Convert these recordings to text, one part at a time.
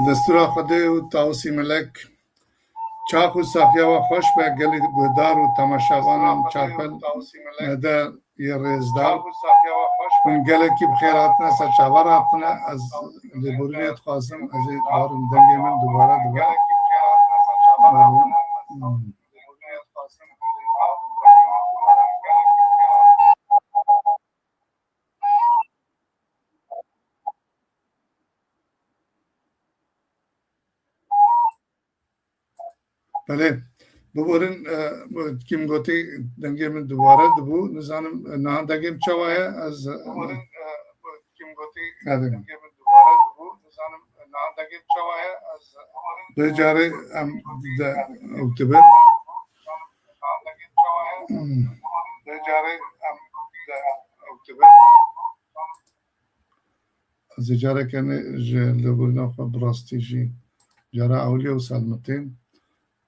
دستور خدا و تاوسی ملک چاق و ساقیا و خوش به گلی گودار و تماشاوانم چاپل مده یه رزدار اون گلی که بخیراتنا سچاوراتنا از لیبوریت خواستم از دارم دنگی من دوباره بله ببورن کیم گوتی دنگی من دوباره دبو نزانم نه دنگیم چواه از کیم گوتی دنگی من دوباره دبو نزانم نه دنگیم چواه از بجاره ام اکتبر بجاره ام اکتبر از جاره کنه جل بورنا خو براستیجی جاره اولیه و سلمتین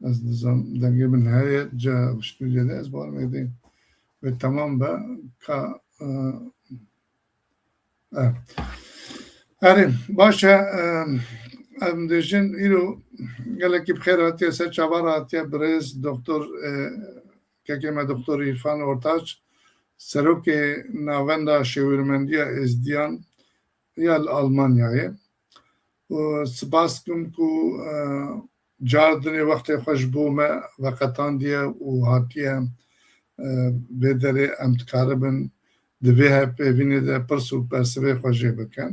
از نظام دنگی من هایت جا بشتو جده از بار میدیم و تمام با که آره باشه ام دیشن ایرو گله کی بخیر هاتیه سر چوار هاتیه برز دکتر که ما دکتر عرفان ارتاش سروکê Navenda Şêwirmendîya Êzdiyan Almanya'yı و سپاس کم کو جاردنی وقت خوش بومه وقتان دیه و هاتیه بدره امتکاربن دوی هپیوینه ده پرسو پرسوه خوشه بکن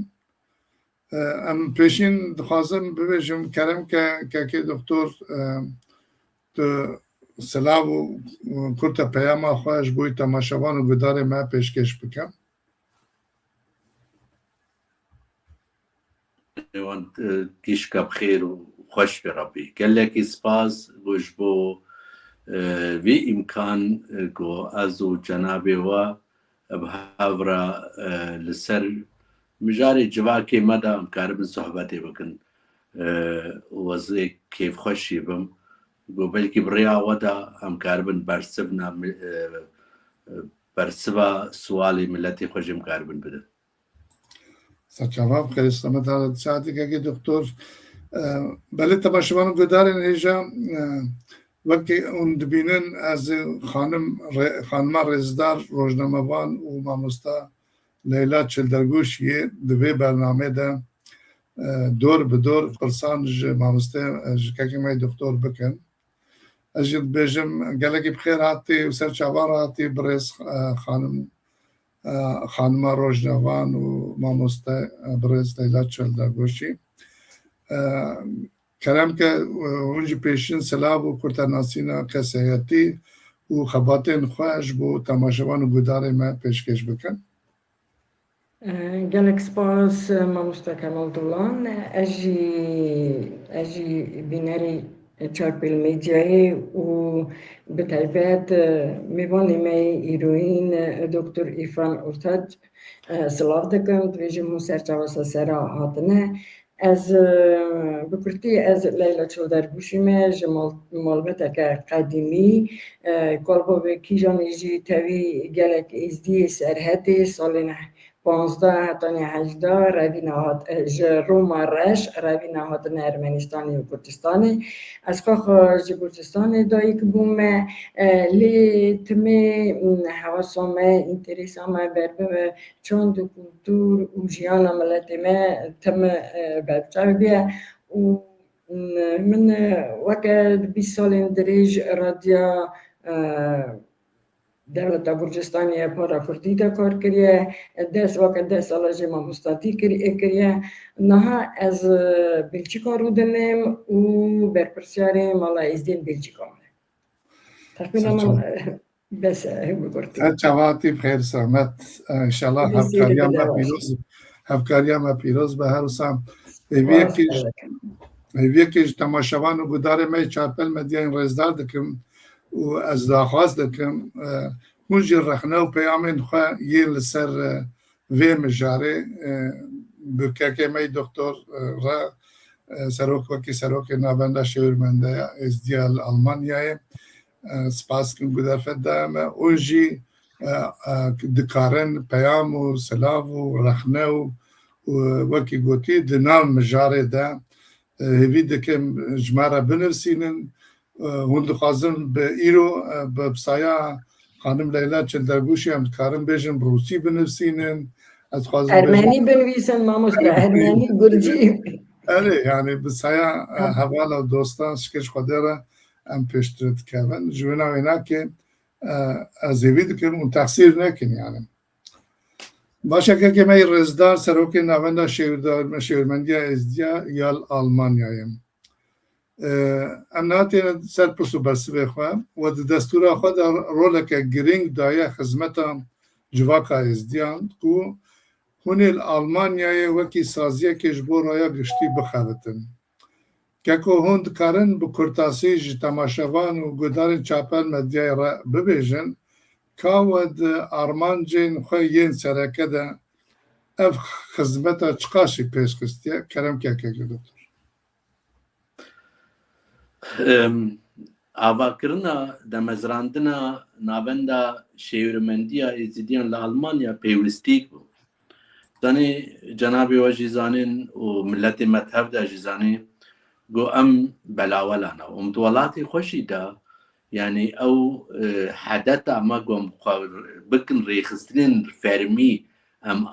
ام پیشین دخوازم ببیجم کرم که دکتر سلاو و کرتا پیاما خوش بوی تماشاوان و گداره ما پیشکش بکن وان کیشکا بخیر و خوش برابی گلکی سپاس گوش بو وی امکان گو ازو جنابی و بهاورا لسر مجاری جواکی مدا امکاربن صحبتی بکن وزی کیف خوشی بم گو بلکی بریا ودا امکاربن برسبا سوالی ملتی خوش امکاربن بده جواب خیلی استمت هست ساعتی که دکتر بله تماشاوان گدارن هیجا وقتی اون دبینن از خانم رزدار روزنامه‌وان و ماموستا لیلا چلدرگوشیه دوی برنامه ده دور به دور پرسان ماموستا که ما دکتر بکن اجد بیجم گلگی بخیر هاتی و سر چوار هاتی برز خانم روزنامه‌وان و ماموستا برز لیلا چلدرگوشی کرم که اونجی پیشین سلام و کرتناسینا کسیتی و خباتین خوش بو تماشاوان و گداره ما پیشکش بکن گلک سپاس ماموستا کمال دولان اجی بینری چارپل میدیایی و به تایبت میوانی می ایروین دکتر عرفان ارتاج سلاف دکم دویجم سرچاواسا سرا هاتنه از بکرتی از لیلا چلدرگوشی می جمالبتا که قدیمی کلبا به کیجانی جی تاوی گلک ازدی سرحتی سالینه 15 تا 18 روینا هات روما رش روینا هات ارمنستانی و کردستانی از خاخ کردستانی دایی که بوم لی تمی حواسام انتریسام بربه چون دو کلتور و جیان ملتی ما تم بچه بیا و من وقت 20 سال دریج رادیا دولت گرجستانی پارا کردی دا کار کریه وقت 10 سال جمع مستاتی کریه نه از بلژیکا رو دنیم و برپرسیاری مالا ازدین بلژیکا تقریبا من بس بگرتی چواتی بخیر سلامت انشالله هفکاریا ما پیروز به هر سام ویکیش تماشاوان و گداره می چارپل مدین رزدار دکم و از داخواست دکم اونجی رخنه و پیامین خواه یه لسر وی مجاره بکه می دکتر را Serokê Navenda Şêwirmendîya Êzdiyan Almanya spas kim guderfet da me û jî dikarin peyam û silav û rexne û wekî gotî di nav mijarê de هیوی دکم جمعه بنویسینن هون دخوازم به ایرو به بسایا خانم لیلا چندرگوشی هم کارم بیشن روسی بنویسینن از خوازم Ermeni بنویسن ماموس به Ermeni گرجی آره یعنی بسایا حوالا دوستان شکش خوده را هم پیشترد کردن جوانا وینا که از هیوی دکم اون تقصیر نکن یعنی باشه که من رزدار سروک ناوندا شêwirmendîya Êzdiyan Almanya'yım. Em natêne ser pirsû bersivê xwe û di destûra xwe de roleke girîng daye xizmeta civaka êzdiyan ku hûn ê li Almanyayê wekî saziyekê ji bo raya giştî bixebitin. Keko hûn dikarin bi kurtasî ji temaşevan û gudarên çapel medyayê re bibêjin ka we di armancên xwe yên sereke de ev xizmeta çiqaşî pêşxistiye keremkekeke doktor. Avakirina demezrandina Navenda Şêwirmendîya Êzdiyan li Almanya pêwîstîk bû. Danê cenabê we jî zanîn û milletê me tev de jî zanî got em belawelan e. Em di welatê xweşî de yani ew hedeta me got bikin rêxistinên fermî em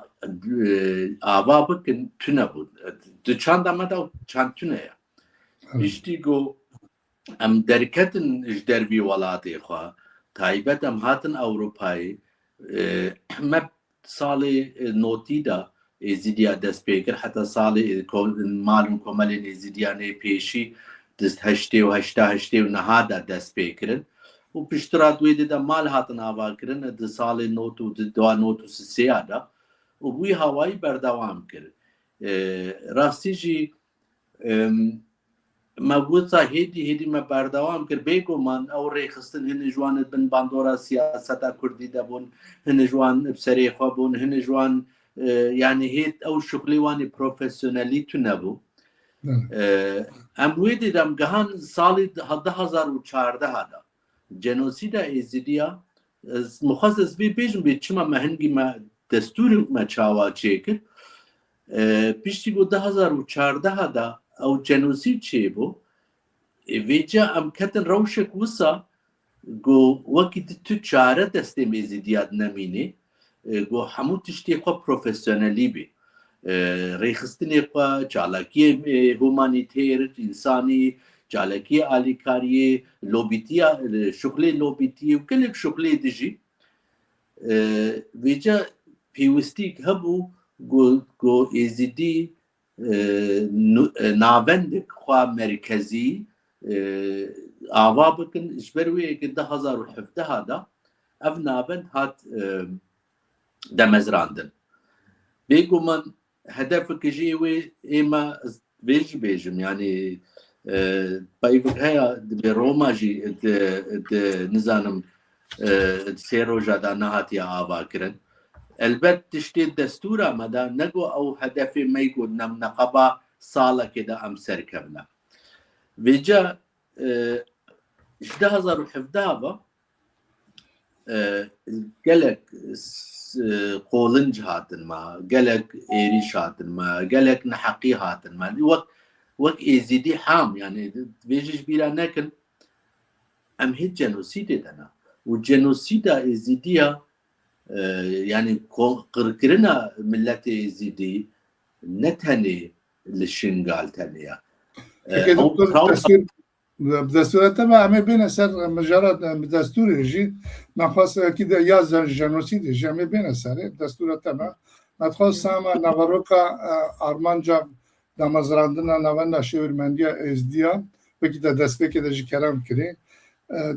ava bikin tune bû. Di çanda me de çand tune ye. Piştî got em derketin ji dervî welatê xwe taybet em hatin Ewropayê me salê notî de êzidiya dest pê kir heta salê malum komelên êzidiyanê pêşî di heştê û heşta û niha de dest pê kirin û piştira wê de mal hatin avakirin di salê not û di dua not û sêya de û wî hawayî berdewam kir. Rastî jî me wisa hêdî me berdewam kir bêguman ew rêxistin hinê ji wan bin bandora siyaseta Kurdî de bûn, hinê ji wan bi serê xwe bûn, hinê ji wan yani hêt ew şixulê wanê profesyonelî tune bû. Em wê dê de em gihan salê 2014 de cenosîda Êzidiya mixwaz ez vê bêjim bê çima me hingî me destûrê me çawa çêkir piştî got 2014 de ew cenosîd çêbû vêca em ketin rewşek wisa got wekî tu çare destê Êzidiya nemînê got hemû tiştê xwe profesyonelî bê. Rêxistinê xwe, çalakiyê humanîtêr, însanî, çalakiyê alîkariyê, lobîtiya şixulê lobîtiyê û gelek şixulê de jî vêca pêwîstîk hebû got êzidî navendek xwe merkezî ava bikin ji ber wê yekê 2017 de ev navend hat demezrandin. Bêguman hedefeke jî wê ême vê jî bêjim yani peyvek heya divê Roma jî nizanim sê roja da nehatiye avakirin. Elbet tiştê destûra me de ne got ew hedefê me got neqeba salekê de em serkevne. Vêca ji 2017 ve gelek qolinc hatin me, gelek êrîş hatin me, gelek neheqî hatin me. Wek êzidî ham yani vê jî ji bîra nekin em hêt cenosîdê de ne. û cenosîda êzidiya yani qirkirina milletê êzidî ne tenê li şingal tenê ye. Destûreta me em ê bêne ser mijara destûrê jî nexwast wekî de ya jenosîdê jî em ê bêne serê destûreta me nexwast sama navaroka armanca damezrandina Navenda Şêwirmendîya Êzdiyan wekî de destpêkê de jî kerem kirî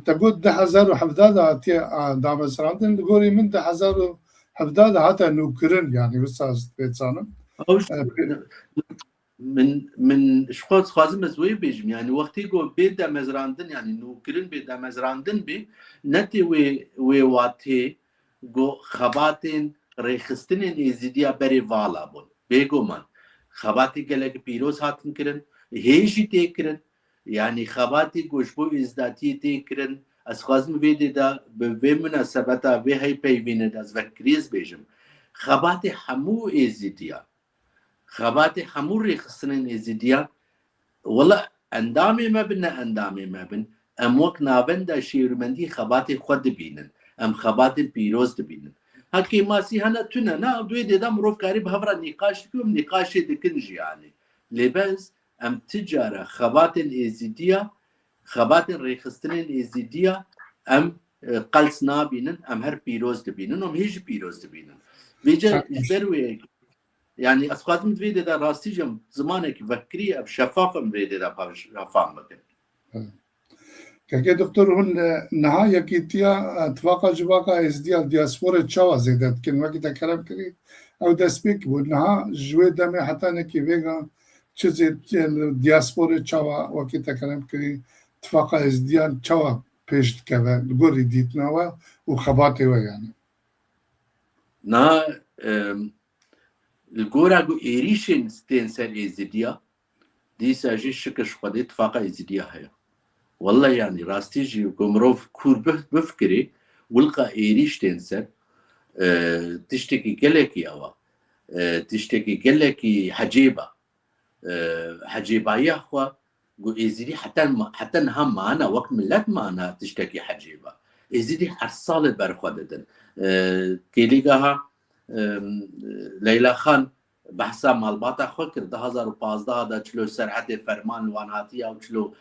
te got 2017 de hatiye damezrandin gorî min 2017 de hata nûkirin yani wisa pêçanim من شخص خوازم از وی بیجم یعنی وقتی گو بی دمزراندن یعنی نوکرین بی دمزراندن بی نتی وی واتی گو خباتین ریخستنین êzidiya beri vala bun. Bêgo man xebatê gelek pîroz hatin kirin, hêjî tê kirin yani xebatê goşbo êzdatiyê tê kirin. Ez xwazim vê dê de bi vê münasebeta vê heypeyvînê de ez vekirîz bêjim. Xebatê hemû êzidiya xebatê hemû rêxistinên êzidiyan والله اندامي ما بنا اندامي ما بن ام وك نافندا شيويرمندی خباتي خود بینن ام خباتي پیروز بینن هكي ماسي هنا تنا نا دوي دي دام روف قريب هفرا نقاش كم نقاش دكنج يعني لبس ام تجاره خبات êzdiya خبات ريخسترين êzdiya ام قلس نابينن ام هر پیروز دبینن ام هیچ پیروز دبینن ويجا جبروي يعني اسقاط من فيديو ده راستي جم زمانك فكري اب شفاف من فيديو ده باش افهم بك که دکتر هون نهایی که تیا اتفاقا جواقع êzdiyan دیاسپورا چاوا زیدت کن وقتی تکرم کردی او دسپیک بود نه جوی دمی حتی نکی ویگا چیزی دیاسپورا چاوا وقتی تکرم کردی اتفاقا êzdiyan چاوا پیشت که گوری دیت نوا و خباتی و یعنی نا الجورا جو إيريشين ستنسر êzdiya دي ساجي شكش خدي اتفاقا êzdiya هيا والله يعني راستي جي قمروف كور بفكري ولقى إيريش تنسر تشتكي قلكي أوا تشتكي قلكي حجيبة حجيبة يا أخوة جو êzdi حتى نهم معنا وقت ملت معنا تشتكي حجيبة êzdi حرصالة برخوددن كيليقاها ليلى خان بحثا مالباتا خو کرد 2015 دا چلو سرحد فرمان وانهاتیه و چلو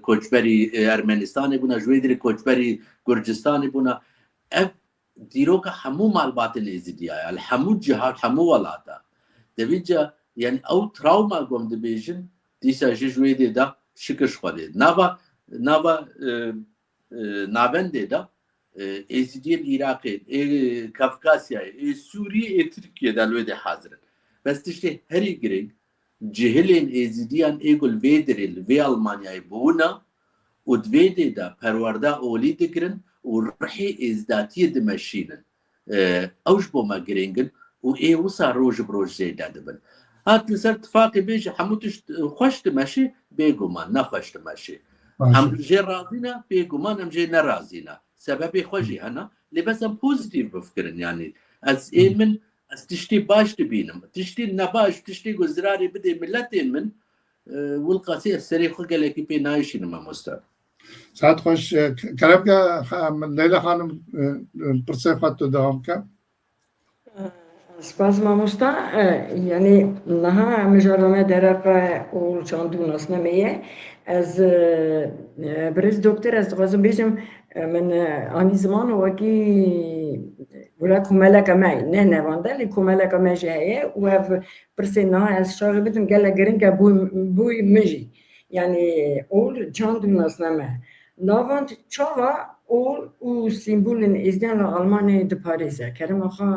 کوچبری ارمنستان بونا جویدری کوچبری گرجستان بونا اف دیروکا همو مالبات êzdiya الحمو جهات همو ولاتا دویجا يعني او تراوما قوم دبيجن ديسا جويدي دا شكش خودي نافا نافنده دا êzdiya العراقي كافكاسيا سوريا تركيا دا لويدي حاضرن بس تشتي هري جرينج جهلين êzdiyan ايقول فيدريل في ألمانيا بونا ودفيدي دا پروردا اولي دكرن ورحي êzdatiyê دمشينن اوش بو ما جرينجن و اي وصا روج بروج زيدا دبن هات لسر اتفاقي بيجي حموتش خوش تمشي بيقومان نخوش تمشي هم جي راضينا بيقومان هم جي نرازينا سببي خوشي هنا لبس هم بوزيتيف بفكرن يعني از من از تشتي باش تبينم تشتي نباش تشتي قزراري بدي ملتين من والقاسي السري خو قالك بي نايشين ما مستر ساعت خوش كلام ليلى خانم برسي خاطو دوام كا سپاس مامۆستا یعنی نەها مژارۆمە دەرەقە و چاندوو ناسنەمەیە ez برز دکتر ez dixwazim bêjim min anî ziman wekî wila komeleka me ne nevanda lê komeleka me jî heye û ev pirsê niha ez şaxê bidim gelek giring e bûyî min jî yani ol çandû nasneme navand çawa ol û sîmbolên êzdiyan li Almanyayê diparêze kerema xwe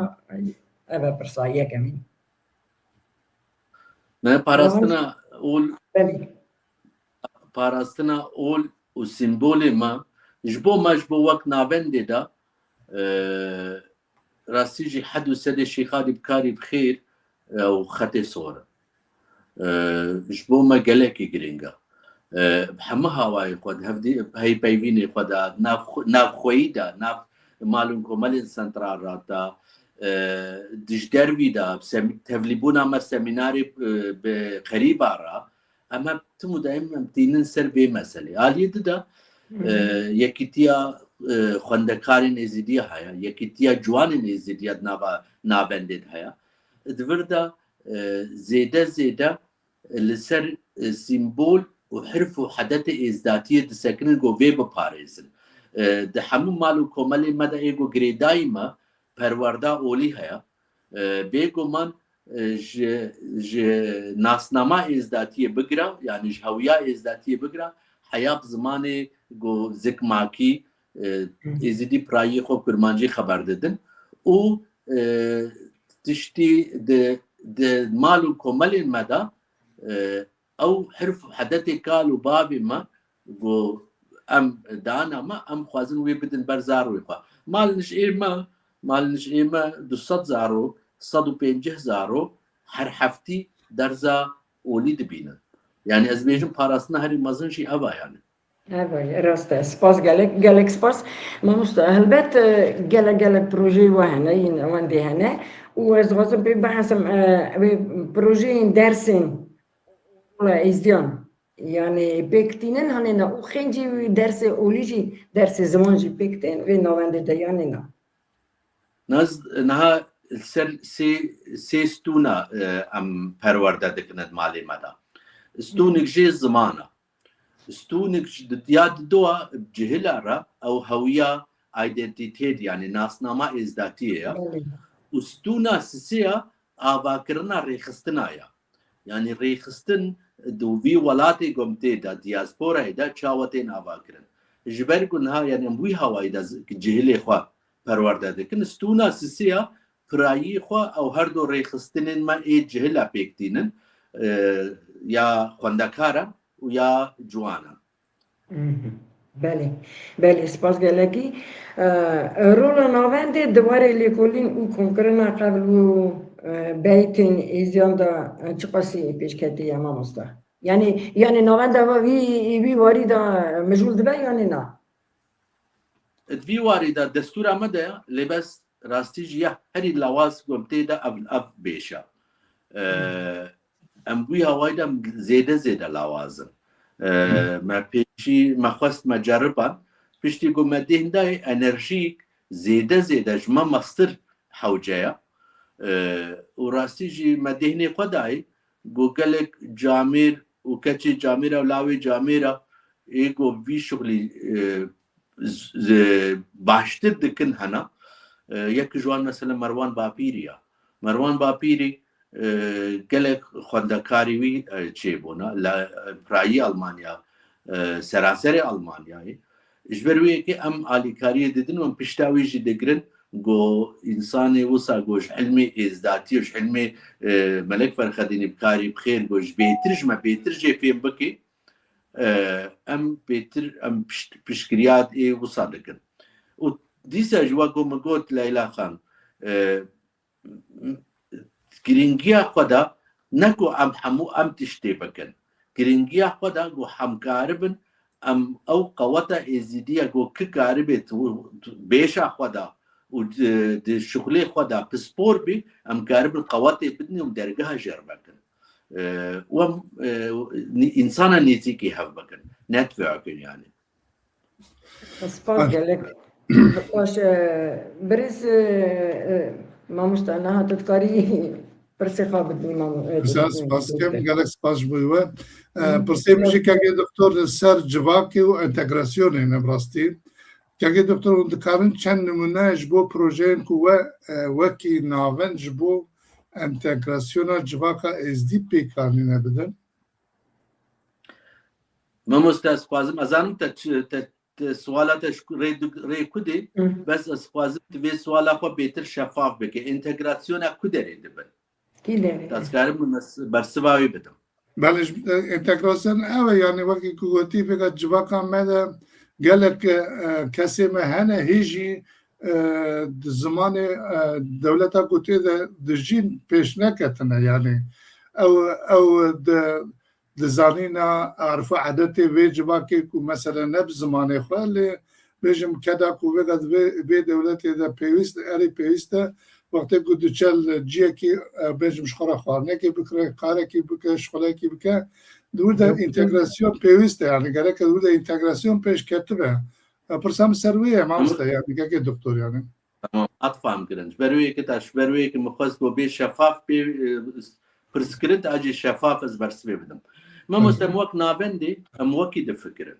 ev e pirsa yekem in ما باراستنا اول belî باراستنا اول و سيمبولي ما جبو وقت نافندي دا راسيجي حد وسد الشيخادي بكاري بخير او خطي صورة جبو ما قالك جرينجا بحمها واي قد هفدي هيبيفيني قد ناف خويدا ناف مالونكو مالين سنترال راتا دجدر بيدا تفليبونا ما سيميناري بقريبا را اما تمو دائما تينن سر بي مسألة آلية دا يكتيا خواندکارین êzdiya haya yekîtiya ciwanên êzdiya navendê haya divirda zêde li ser sîmbol û hirf û hedetê êzdatiyê disekinin got vê biparêzin di hemû mal û komelê me de êgo girêdayî me perwerda olî haya bêguman ji nasnama êzdatiyê bigira yani ji hewiya êzdatiyê bigira heya bi zimanê got zikmakî êzidî pirayî xwe kurmancî xeber didin û tiştî di mal û komelên me de ew hirf û hedetê kal û bavê me got em dana me em xwazin wê bidin ber zarokê xwe malên ji ême 200 zarok 150 zarok her heftî derza olî dibînin yani ez bêjim parastina herî mezin jî ev e yani Evet, rast e. Spas gelek spas. Mamosta helbet gelek proje ve hene yine wendê hene û ez dixwazim pê behesam vê projeyên dersên êzdiyan. Yani pêktînin hanêna û xêncî wî dersê olî jî dersê ziman jî pêktên vê navendê de yanêna. ناز نها سر سي ستونا ام پرورده دکنه مالی مدا ستونك جي زمانه ستونك ياد دوا جهلارا او هوية ايدنتيتي يعني ناسنامه ازداتيه وستونا سيسيا آواکرنا ریخستنایا yani rêxistin du vî welatê gomtê de diasporayê de çawetên avakirin ji ber ku niha yani wî hawayê de cihilê xwe perwerde dikin stûna sisiya pirayî xwe ew her du rêxistinên me ê cihila pêktînin ya xwendekaran û ya ciwanan. Belê belê spas gelekî rola navendê diwarê lêkolîn û komkirina qebl û beytên êzdiyan da çi qasî pêşketiye mamosta? Yani navenda wî warî da mijûl dibe yanî na? Vî warî da destûra me de lêbes rastî jî ya herî lawaz gomtê de ev bêşa. Em wî hawayê de zêde lawazin. Me pêşî me xwest me ceriban piştî ku me dêhn dayê enerjîk zêde ji me mestir hewceya û rastî jî me dêhnê xwe dayê got gelek camêr û keçê camêra û lawê camêra ê got vî şixulî baştir dikin hena yekî ji wan mesela Merwan Bapîrî ya Merwan Bapîrî gelek xwendekarî wî çêbûna li pirayî Almanya seraserê Almanyayê ji ber wê yekê em alîkariyê didin û em pişta wî jî digirin got însanê wisa got ji hilmê êzdatiyê ji hilmê melek Ferxedînî bikarî bixêr got ji bêtir ji me bêtir jê fêm bike em bêtir em piştgiriyat ê wisa dikin û dîsa ji we got me got Leyla xan giringiya xwe da ne ku em hemû em tiştê bikin giringiya xwe da got hemkaribin em ew qeweta êzidiya got ki karibê bêşa xwe da û di şixulê xwe da pispor bê em karibin qewetê bidin û dergeha jêr bikin û em însana nêzîkî hev bikin networkin yani. Spas gelek. Baş birîz mamosta niha tu dikarî pirsê xwe bidî Spas kem gelek spas ji bo we. Pirsê min jî kekê doktor li ser civakê û entegrasyonê ne bi rastî. Kekê doktor hûn dikarin çend nimûne ji bo projeyên ku we wekî navend ji bo entegrasyona civaka êzdî pêkanîne bidin? Mamosta ez xwazim ez zanim te suala te rê ku dê bes ez xwazim tu vê suala xwe bêtir şeffaf bike entegrasyona ku derê dibin ez karim bersiva wê bidim. Belê entegrasyon ew e yani wekî ku gotî fêka civaka me de gelek kesê me hene hê jî di zimanê dewleta ku tê de dijîn pêş neketine yani ew di zanîna erfa edetê vê civakê ku mesela ne bi zimanê xwe lê bêjim keda ku vêga vê dewletê de pêwîst erê pêwîst e wextê ku diçe li ciyekî bêjim ji xwe re xwarinekê bikire karekî bike şixulekî bike di wir de întegrasyon pêwîst e yani gerek wir de întegrasyon pêş ketibe pirsam ser wê ye mamosta yani kekê doktor yani. Tamam atfam kirin ji ber wê yekê te ji ber wê yekê min xwest got bê şeffaf bê pirskirin te acî şeffaf ez bersivê bidim. Mamosta em wek navendê em wekî difikirin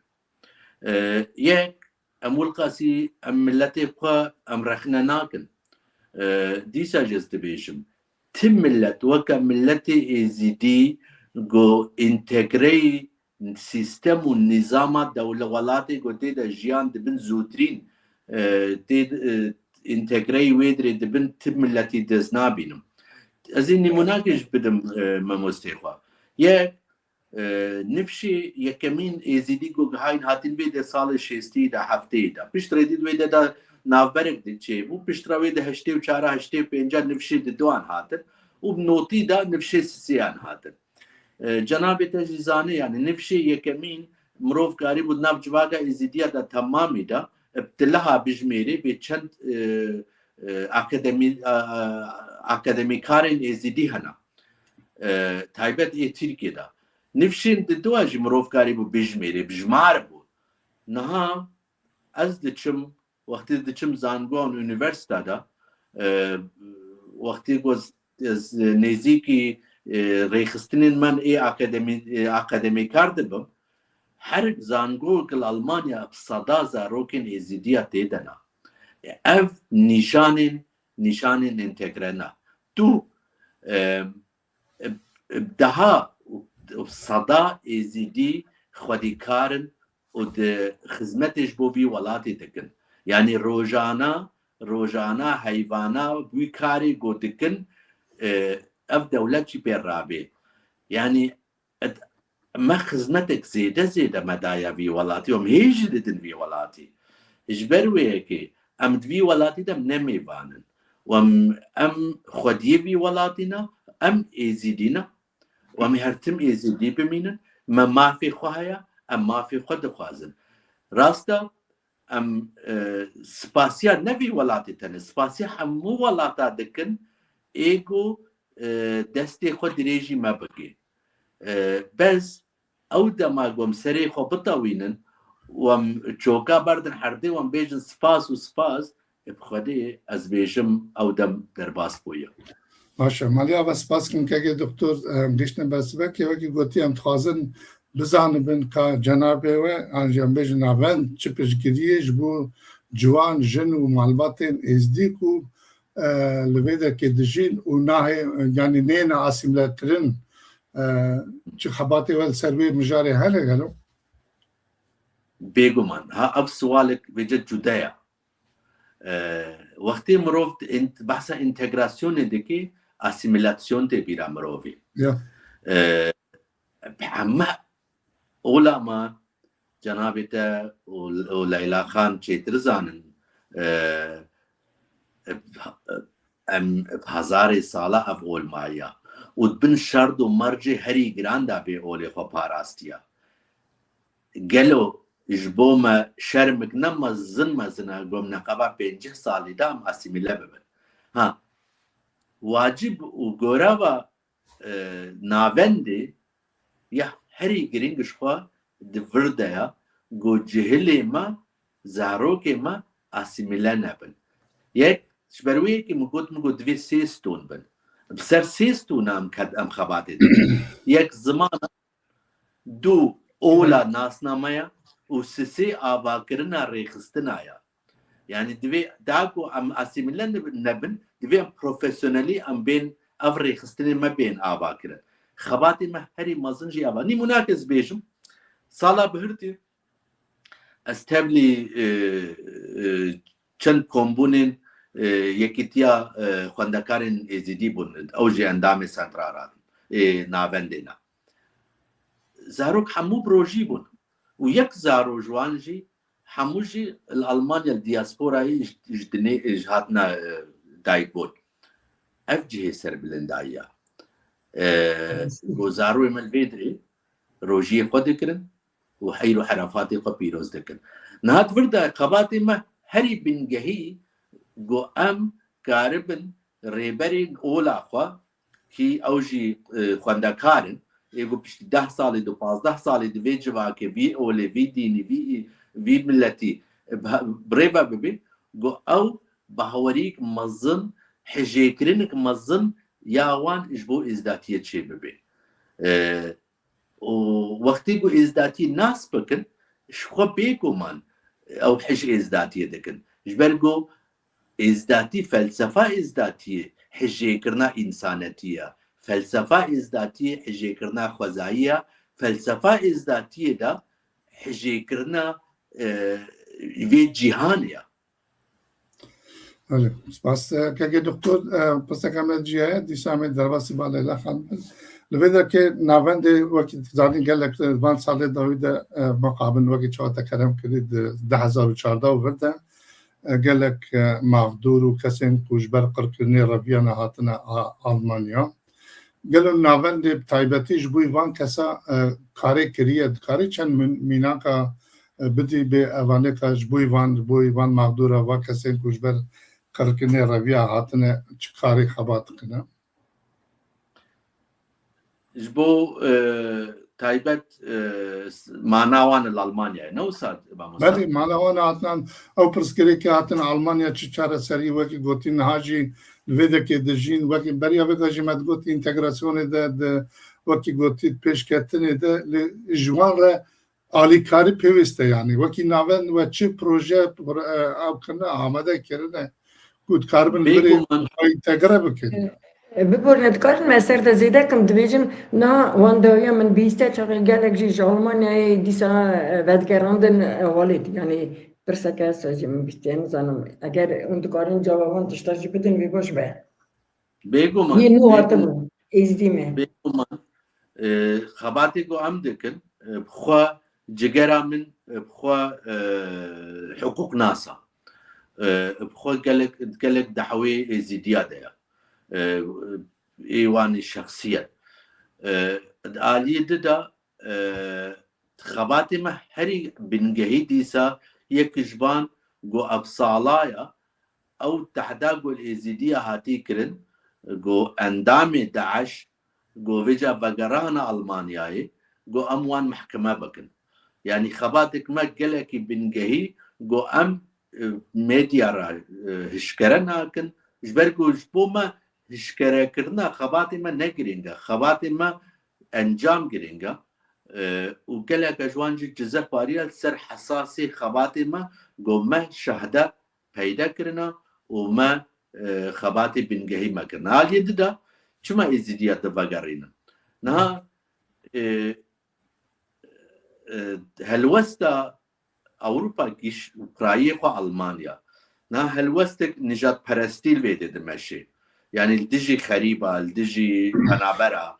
yek em wilqasî em milletê xwe em rexne nakin dîsa jî ez dibêjim tim millet weke milletê êzidî got întegreyî sîstem û nîzama welatê got tê de jiyan dibin zûtirîn tê întegreyî wê dirê dibin tim milletî dest nabînim. Ez ê nîmunakê jî bidim mamostê xwe yek nifşê yekemîn êzidî got gihayîn hatin vê de salê şêstî de hefteyê de piştre dît wê de da navberek di çêbû piştra wê de heştê û çara heştê û pênca nifşê di duan hatin û notî da nifşê sisiyan hatin. Cenabê te jî zanî yani nifşê yekemîn mirov karî bû nav civaka êzidiya da temamî da ibtilaha bijmêrê bê çend akademîkarên êzidî hene taybet ê Tirkiye da نفشين دواجي مروف كاري بو بجميري بجمار بو نها از دچم وقتی دچم زانگوان یونیورسیته دا وقتی گوز نزیکی ریخستنین من اکادمی کرده بم هر زانگو کل آلمانیا بصدا زاروکین êzdiya تیدنا ev nişanên întegrena tu daha sada êzidî xwedîkarin û di xizmetê ji bo vî welatê dikin yani rojana heyvana wî karê got dikin ev dewlet jî pê rabê yani me xizmetek zêde me daye vî welatî û hê jî didin vî welatî ji ber wê yekê em di vî welatî de nemêvanin û em xwediyê vî welatî ne em êzidî ne û em her tim êzidî bimînin me mafê xwe heye em mafê xwe dixwazin rasta em spasiya ne vî welatê tene spasiya hemû welata dikin êgo destê xwe dirêjî me bike bez ew dema gom serê xwe bitewînin û em çoka berdin herdê û em bêjin spas û spas bi Xwedê ez bêjim ew dem derbas bûye باشه مالیا و سپاس کن که دکتر گشتن برسبه که وکی گوتی هم تخوازن بزانبن که جنابه و انجام بیش نوند چه پشگیریش بو جوان جن و معلوماتین ازدی کو لویده که دجین و نه یعنی نین آسیمله کرن چه خباتی و سروی مجاری هله گلو بێگومان ها ev sualek vêce cuda ye wextê mirov behsa întegrasyonê dike asîmîlasyon tê bîra mirovê heme ola me cenabê te û Leyla Xan çêtir zanin em hezarê sala ev olmaya û bin şerd û mercê herî giran da bê olê xwe parastiya gelo ji bo me şermik ne mezin mezine gom neqeba 50 salî de em asîmîle bibin ha wacib û goreva navendê ya herî giring ji xwe di vir de ya got cihilê me zarokê me asîmîle nebin yek ji ber wê yekê min got divê sê stûn bin bi ser sê stûna em xebatê dikin yek zimana du ola nasnameya û sisê avakirina rêxistina ya yani divê da ku em asîmîle nebin divê em profesyonelî em bên ev rêxistinê me bên avakirin xebatê me herî mezin jî ava nîmûnak ez bêjim sala bihirtî ez tevlî çend kombûnên yekîtiya xwendekarên êzidî bûn ew jî endamê sentraran navendê ne zarok hemû birojî bûn û yek zarok ji wan jî hemû jî li Almanya diasporayê ji dinê ji hatina dayîk bûn ev cihê serbilindayiya got zarokê me li vê dirê rojiyê xwe dikirin û heyr û herafatê xwe pîroz dikin nihat vir de xebatê me herî bingehî got em karibin rêberên ola xwe kî ew jî xwendekarin êgo piştî 10 salî du 15 salî di vê civakê vî olê vî dînî vî milletî birêve bibe got ew bawerîk mezin hijêkirinek mezin ya wan ji bo êzdatiyê çê bibe û wextê ku êzdatiyê nas bikin ji xwe bêguman ew hij êzdatiyê dikin ji ber got êzdatî felsefa êzdatiyê hijêkirina însanetî felsefa êzdatiyê hijêkirina xwezayî ye felsefa êzdatiyê de hijêkirina vê cîhanê ye سپاس که دکتر پرسکم جیه دیسامه درباسی با لیلا خان لویده که نوند وقتی زانی گلک وان سال داوید مقابل وقتی چهارده کرم کرد 2014 ورده گلک مغدور و کسین کوشبر قرقرنی رویان هاتنا آلمانیا گلو نوند تایبتیش بوی وان کسا کاری کریه کاری چند مینا که بدی به اوانه که بوی وان مغدور و کسین کوشبر قرقرنی رویان هاتنا چه کاری خبات کنه ji bo تایبەت ماناوان لەڵمانیای نەوسات بەڵێ ماڵەوانە هاتنان ئەو پرسکرێکی هاتن ئەڵمانیا چ چارەسەری وەکی گوتی نەهاژی لێدەکێ دژین وەکی بەریا بەدەژیمەت گوتی ئینتەگراسیۆنێ وەکی گوتیت پێشکەتنێ لە ژوانڕە ئالیکاری پێویستە یانی وەکی ناوەند وە چ پرۆژە ئەوکردە ئامادەکردنە گوتکاربن ئینتەگرە بکرد ببرد کار مستر تزیده کم دویجم نه واندویا من بیسته چاقی گلک جیش آلمانیای دیسا ودگراندن والید یعنی پرسکه سازی من بیسته نزانم اگر اون دکارین جوابان تشتاجی بدن بی باش به بگو من یه نو آتمو ازدیمه بگو من خباتی گو ام دکن بخوا جگرا من بخوا حقوق ناسا بخوا گلک دعوی ازدیا دیا ايواني الشخصية آلية دا خباتي ما هري بنجهي ديسا يكجبان جو أبصالايا أو تحدا جو الإزيدية هاتي كرن جو أندامي داعش جو فيجا بقرانا ألمانياي جو أموان محكمة بكن يعني خباتك ما قلكي بنجهي جو أم ميديا را هشكرنا كن جبرجو جبوما هشکرکردن خباتی ما نگرینگه خباتی ما انجام گرینگه و گله جوانجی جزء پاریال سر حساسی خباتی ما گو ما شهده پیدا کرنا و ما خباتی بنگهی ما کرنا حالی دیده چما ازدیات بگرینه نه هلوستا اوروپا گیش اوکرایه خو آلمانیا نه هلوستك نجات پرستیل ویده دمشی يعني الدجي خريبة الدجي هنابرة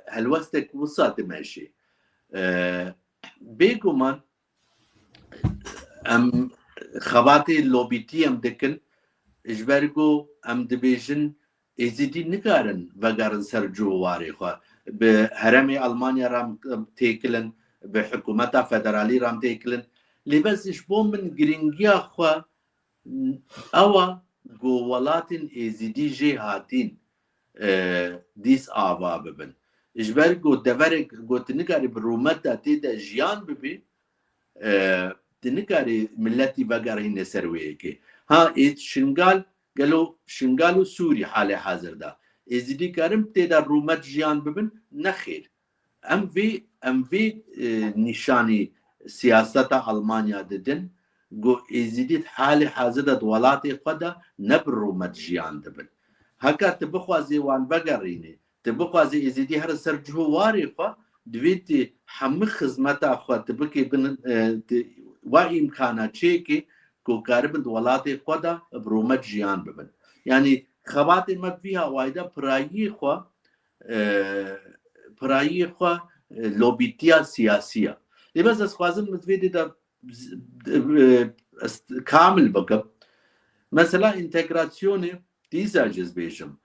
هلوستك وصلت ماشي بيجو من ام خباتي اللوبيتي ام دكن اجبرجو ام دبيجن ازيدي نقارن وقارن سرجو واري خوا بهرمي المانيا رام تيكلن بحكومتها فدرالي رام تيكلن لبس اشبو من جرينجيا خوا اوا گو ولاتن ازیدی جه هاتین دیس آوا ببن اجبر گو دورک گو تنکاری برومت داتی دا جیان ببی تنکاری ملتی بگرهی نسرویه که ها اید شنگال گلو شنگالو سوری حال حاضر دا ازیدی کارم تیدا رومت جیان ببن نخیر ام وی نشانی سیاست آلمانیا ددن گو ازیدیت حال حاضر دولتی خدا نبرو متجیان دبن هکا تبخوازی وان بگرینه تبخوازی ازیدی هر سر جواری خوا دویتی همه خدمت خوا تبکی بن و امکانات چیکی کو کاربن دولتی خدا برو متجیان ببن یعنی خواتی مبیها وایدا پرایی خوا لوبیتیا سیاسیه لباس از خوازم متویدی دا كامل بقى مثلا انتجراسيوني ديزا جزبيشم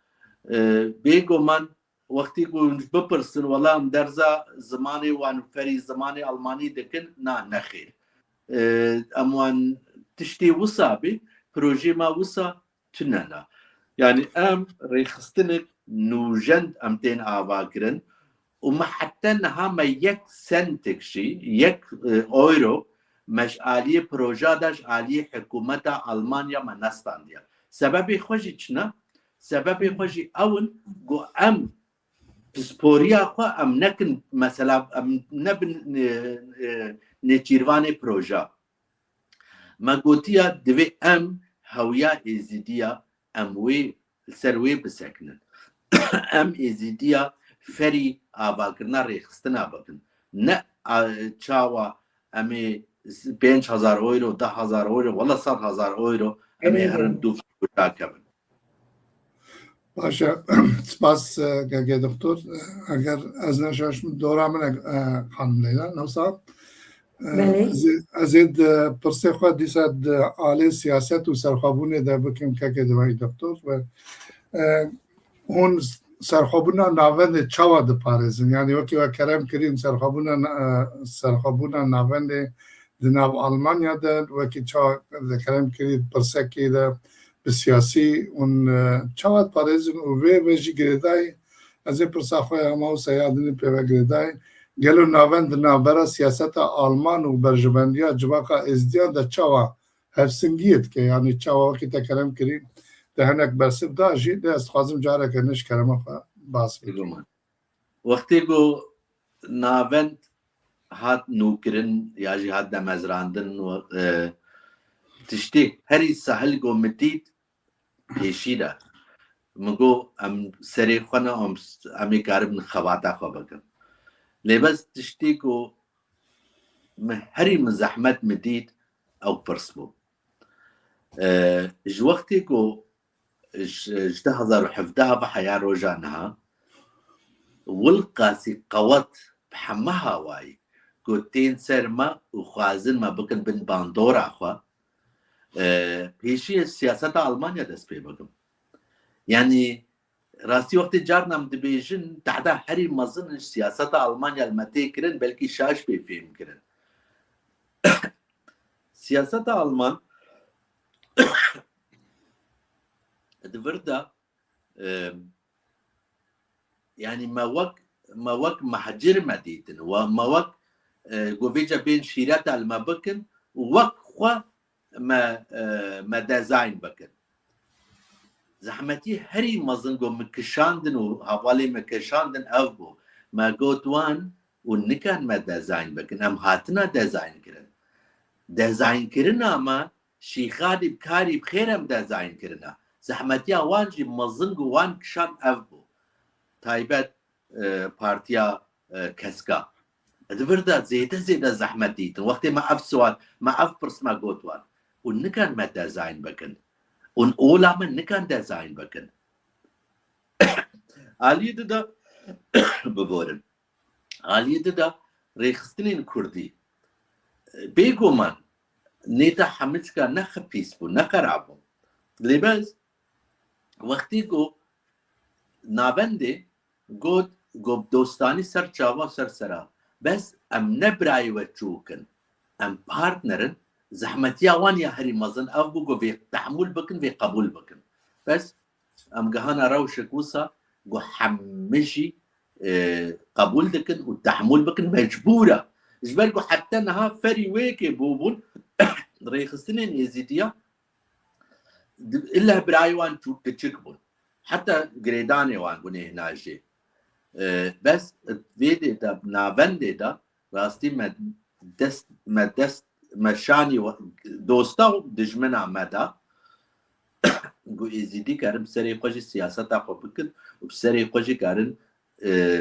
بيجو من وقتی گوش بپرسن والله ام درزا زمانی وان فری زمانی آلمانی دکن نه نخیر اموان تشتی وسا بی پروژه ما وسا تننا يعني ام ريخستنك نوجند امتين آواگرن وما حتى نها ما يك سنتك شي يك اورو مش عالی پروژه داشت عالی حکومت آلمانیا منستان دیا سببی خوشی چنا سببی خوشی اول گو ام پسپوریا خو ام نکن مثلا ام نبن نچیروان پروژه ما گوتیا دوی ام هویا ازیدیا ام وی سروی بسکنن ام ازیدیا فری آواگرنا ریخستنا بکن نه چاوا امی 5,000 euro 10,000 euro ولا 100,000 euro امی هرن دو فکر کردن باشه سپاس گه دکتر اگر از نشاش دورامن خانم لیلا نوسا از اید پرسه خود دیسد آله سیاست و سرخوابونه در بکیم که دوای دکتر و اون سرخوابونه ناوند چاوا ده پارزن یعنی وکی و کرم کریم سرخوابونه ناوند دناو آلمانیا ده وکی چاوا کرم کریم پرسه که ده بسیاسی اون چاوت پارزن و وی ویجی گریدای از این پرسه خواه همه و سیادنی پیوه گریدای گلو ناوند نابرا سیاست آلمان و برژمندیا جواقا ازدیان دا چاوا هفسنگیت که یعنی چاوا که تکرم کریم ده هنک برسب دا جی ده است خوازم جاره که نش کرمه خواه باس بکیم وقتی گو ناوند هات نوکرن یا جی هات دمزراندن و تشتی هری سهل گو مدید پیشی دا مگو ام سری خوانا امی کاربن خواتا خواه بکن لباس تشتی گو هری مزحمت مدید او پرسبو جو وقتی گو 2017 بحياة روجانها والقاسي قوت بحمها واي قوتين سرما وخازن ما بكن بن باندورا خوا بيشي سياسة ألمانيا دست بي بكم يعني راسي وقت جارنا مدبيجن تعدا حري مظن سياسة ألمانيا المتي كرن بلكي شاش بيفهم كرن سياسة ألمان دفردا يعني ما وك محجر مديتن وما وك قوفيجا بين شيرات المبكن ووك خوا ما ديزاين بكن زحمتي هري مزنقو مكشاندن وحوالي مكشاندن أفبو ما قوتوان ونكان ما ديزاين بكن هم هاتنا ديزاين كرن ديزاين كرنا ما شيخادي بكاري بخيرم ديزاين كرنا زحمتيا وان جي مزنقو وان كشان أفبو تايبت بارتيا كسكا دفردا زيدا زحمتيتن وقت ما أف سوال ما أف برس ما قوتوان ونكان ما ديزاين بكن ونقولا من نكان ديزاين بكن آلية دا ببورن آلية دا ريخستنين كردي بيقو من نيتا حملتكا نخ بيسبو نخرابو لباز وقتی گو ناونده گو دوستانی سر چاوا سر سرا بس ام نبرای و چوکن ام پارتنرن زحمتیا وان یا هری مزن او گو في تحمل بکن في قبول بکن بس ام جهانا روشك وصا گو حمشي قبول دكن والتحمل بكن مجبورة جبالكو حتى انها فري ويكي بوبون ريخستنين يزيدية إلا برايوان تشكبون حتى جريداني وان بني هناجي بس فيدي دا نافندي دا راستي ما دست مشاني دوستا دجمنا مدى گو ازیدی کارم سری خوشی سیاست آخو بکن و سری خوشی کارن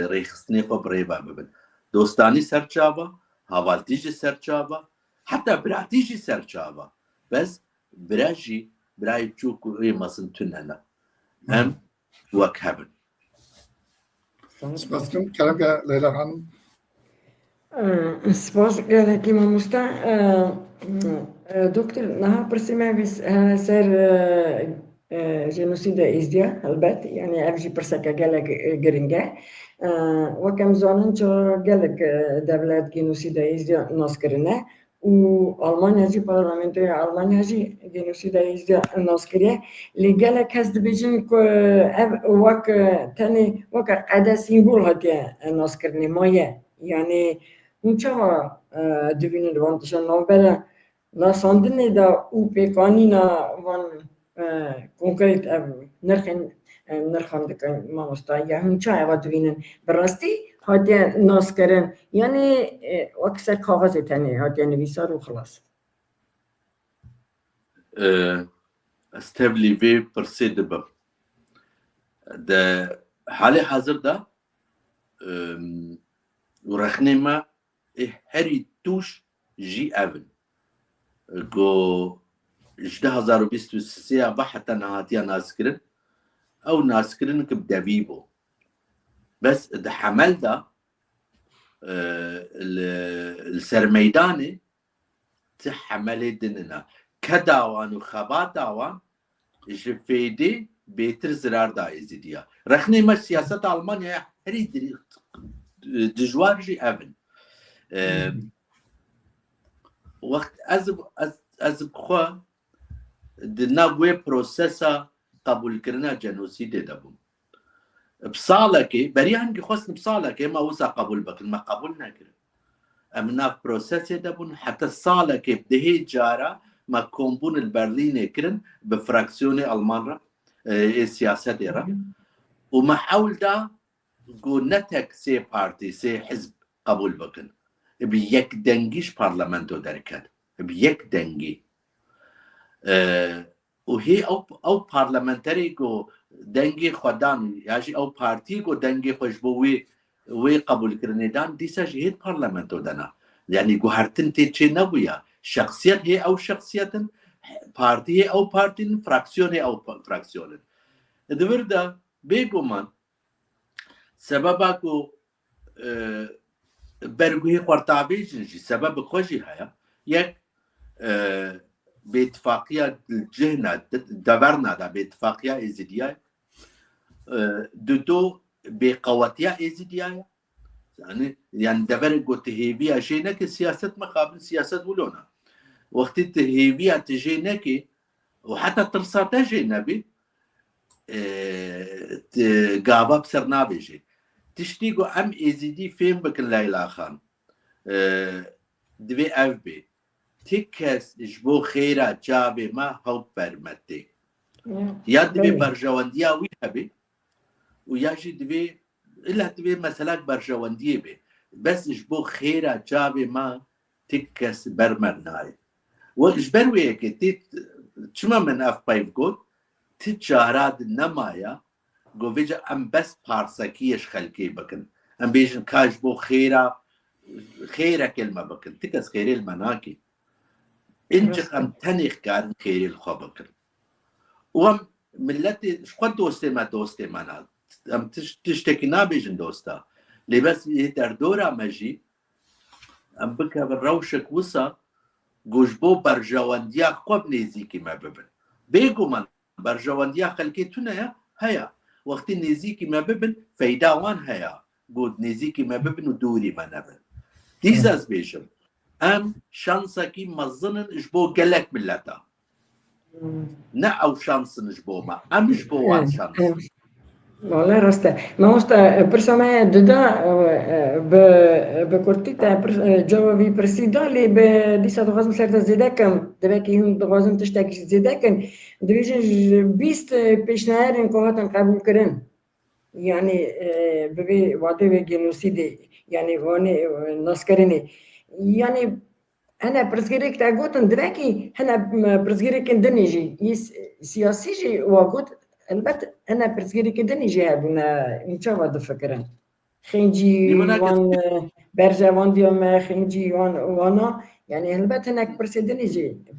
ریخستنی خو بریبا ببن دوستانی سرچاوا حوالتیجی سرچاوا حتی براتیجی سرچاوا بس براجی برای چوکو ایماسن تنهنا هم وک هبن سپاس کنم کلام که لیلا خانم سپاس گلکی ماموستا دکتر نها پرسیمه سر جنوسيد êzdiyan البته يعني أفجي برسكة جالك جرينجا وكم زانن شو جالك دولة جنوسيد êzdiyan ناسكرنا وألمانيا جي برلمانتوية ألمانيا جي جنوسيد êzdiyan ناسكرية اللي جالك هست بيجن وك تاني وك قدا سيمبول هاتي ناسكرني مايا يعني نشوا دوين الوانتشان نوبلا ناساندني دا او بيقانينا وان كونكريت نرخان دكان ما مستعيا هم شاي وادوينن براستی هادي ناس كرن يعني أكثر كاغذ تاني هادي نويسار وخلاص. استبلي في برسيد بب ده حالي حاضر ده ورخني ما هري توش جي أفن جو 2023 بحثا نهاتيا ناسكرن او ناسكرن كبدافيبو بس ده حمل ده السرميداني تحمل دننا كداوان وخبات داوان جفيدي بيتر زرار دا êzdiya رخني ما سياسة ألمانيا هري دجوار جي أفن وقت از بخوا دنا وی پروسسا قبول کرنا جنوسید دبون بصالكي بريان خصن بصالكي ما وسع قبول بكن ما قبولنا كده امنا بروسيس دبون حتى صالكي بدهي جارة ما كومبون البرليني كرن بفراكسيوني المانرا السياسة ديرا وما حول دا قو نتك سي بارتي سي حزب قبول بكن بيك دنجيش بارلمانتو دركات بيك دنجي وهي او بارلمانتري قو دنگی خودان یاجی او پارتی کو دنگی خوشبوی وی قبول کردن دیسا جهید پارلمانتو دنا یعنی گوهرتن تی چه نبویا شخصیت هی او شخصیتن پارتی هی او پارتین فراکسیون هی او فراکسیون دوردا بگو من سببا کو برگوی قرطابی جنجی سبب خوشی هیا یک باتفاقية الجهنة دورنا دا باتفاقية êzdiyan دو بقواتية êzdiyan يعني دور قلت هيفيا جينك سياسة مقابل سياسة ولونا وقت هيفيا تجينك وحتى ترصاتا جينا بي قابا بسرنا بيجي تشتيقو ام êzdi فين بكن ليلى خان دوي اف بي تكس جبو خيرا جابي ما هو برمتي يا دبي برجوانديا وي هبي وياجي دبي الا دبي مثلا برجوانديه بي بس جبو خيرا جابي ما تكس برمناي وجبر ويك تي شما من اف بايف جود تجارات نمايا جوفيجا ام بس بارسكيش خلكي بكن ام بيجن كاج بو خيرا كلمه بكن تكس خير المناكي انجق ام تنيخ كان خير الخبكر وام ملتي شقد دوستي ما دوستي مانا ام تشتكي نابيجن دوستا لي بس يدر دورا مجي ام بكا بالروشك وسا جوجبو برجوانديا قب نيزيكي ما ببن بيقو من برجوانديا خلكي تنا هيا وقت نيزيكي ما ببن فايدا وان هيا قود نيزيكي ما ببن ودوري ما نبن ديزاز بيشم ام شانسكي مظنن جبو قلك ملتا نا او شانسن جبو ما ام جبو وان شانس والله راسته ما هوست برسامه ددا بكورتيتا جوابي برسيدا لي بديسا دوغازم سرت زيدكم دبكي هم دوغازم تشتكي زيدكم دبيجن بيست بيشنهارن كوهاتن قبول كرن يعني ببي وادي جنوسيدي يعني واني ناسكريني يعني أنا برزقيرك تاقوتن دراكي أنا برزقيرك دنيجي سياسيجي وقوت البت أنا برزقيرك دنيجي هابنا نشوف هذا فكرة خنجي وان برجع وان ديوم خنجي وان وانا يعني البت هناك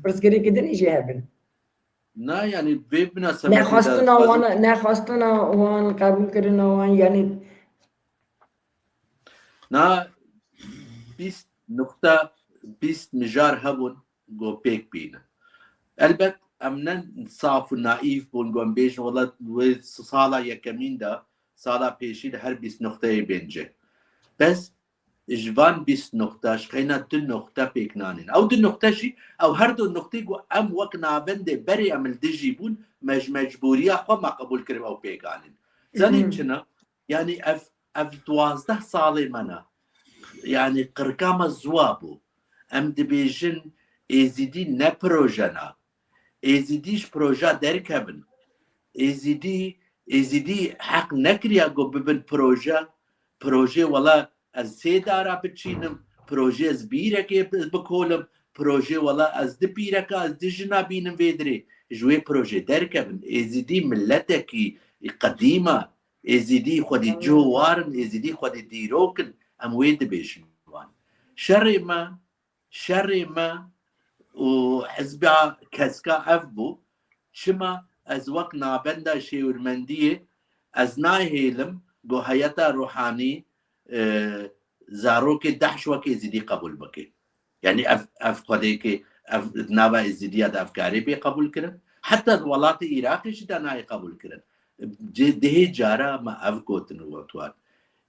برزقيرك دنيجي هابن نا يعني بيبنا سبب نخواستنا وان قبول كرنا وان يعني نا 20 مجار هبون جو بيك بينا البت امنن صاف ونائف بون قوم بيجن والله صالة يكمين دا صالة بيشيد هر 20 نقطة بينجي بس جوان 20 نقطة شخينا 2 نقطة بيكنانين او 2 نقطة شي او هر 2 نقطة جو ام وك نافنده بري عمل دجي بون مجبورية خو ما قبول كريم او بيكانين زاني چنا يعني اف 12 صالة منا يعني قرقامة زوابو ام دبيجن êzdi ne projena êzdiş proje derkevin êzdi haq nekiriya go bibin proje wala ez sê dara biçînim proje ez bîrekê bikolim proje wala ez di pîreka ez dijina bînim vê dirê ji wê proje derkevin êzdi milletekî qedîma êzdi xwedî cû warin êzdi xwedî dîrokin em wê dibêjin wan şerê me وحزبها كسكا أفبو شما از وقت نابندا شێwirmendîyê ez nahêlim got heyeta ruhanî zarokê dehşwekê êzidî qebûl bike yani ev xwedekê ev nava êzidiya de evkarê bê qebûl kirin heta welatê Iraqê jî de nayê qebûl kirin dihê cara me ev gotin gotwar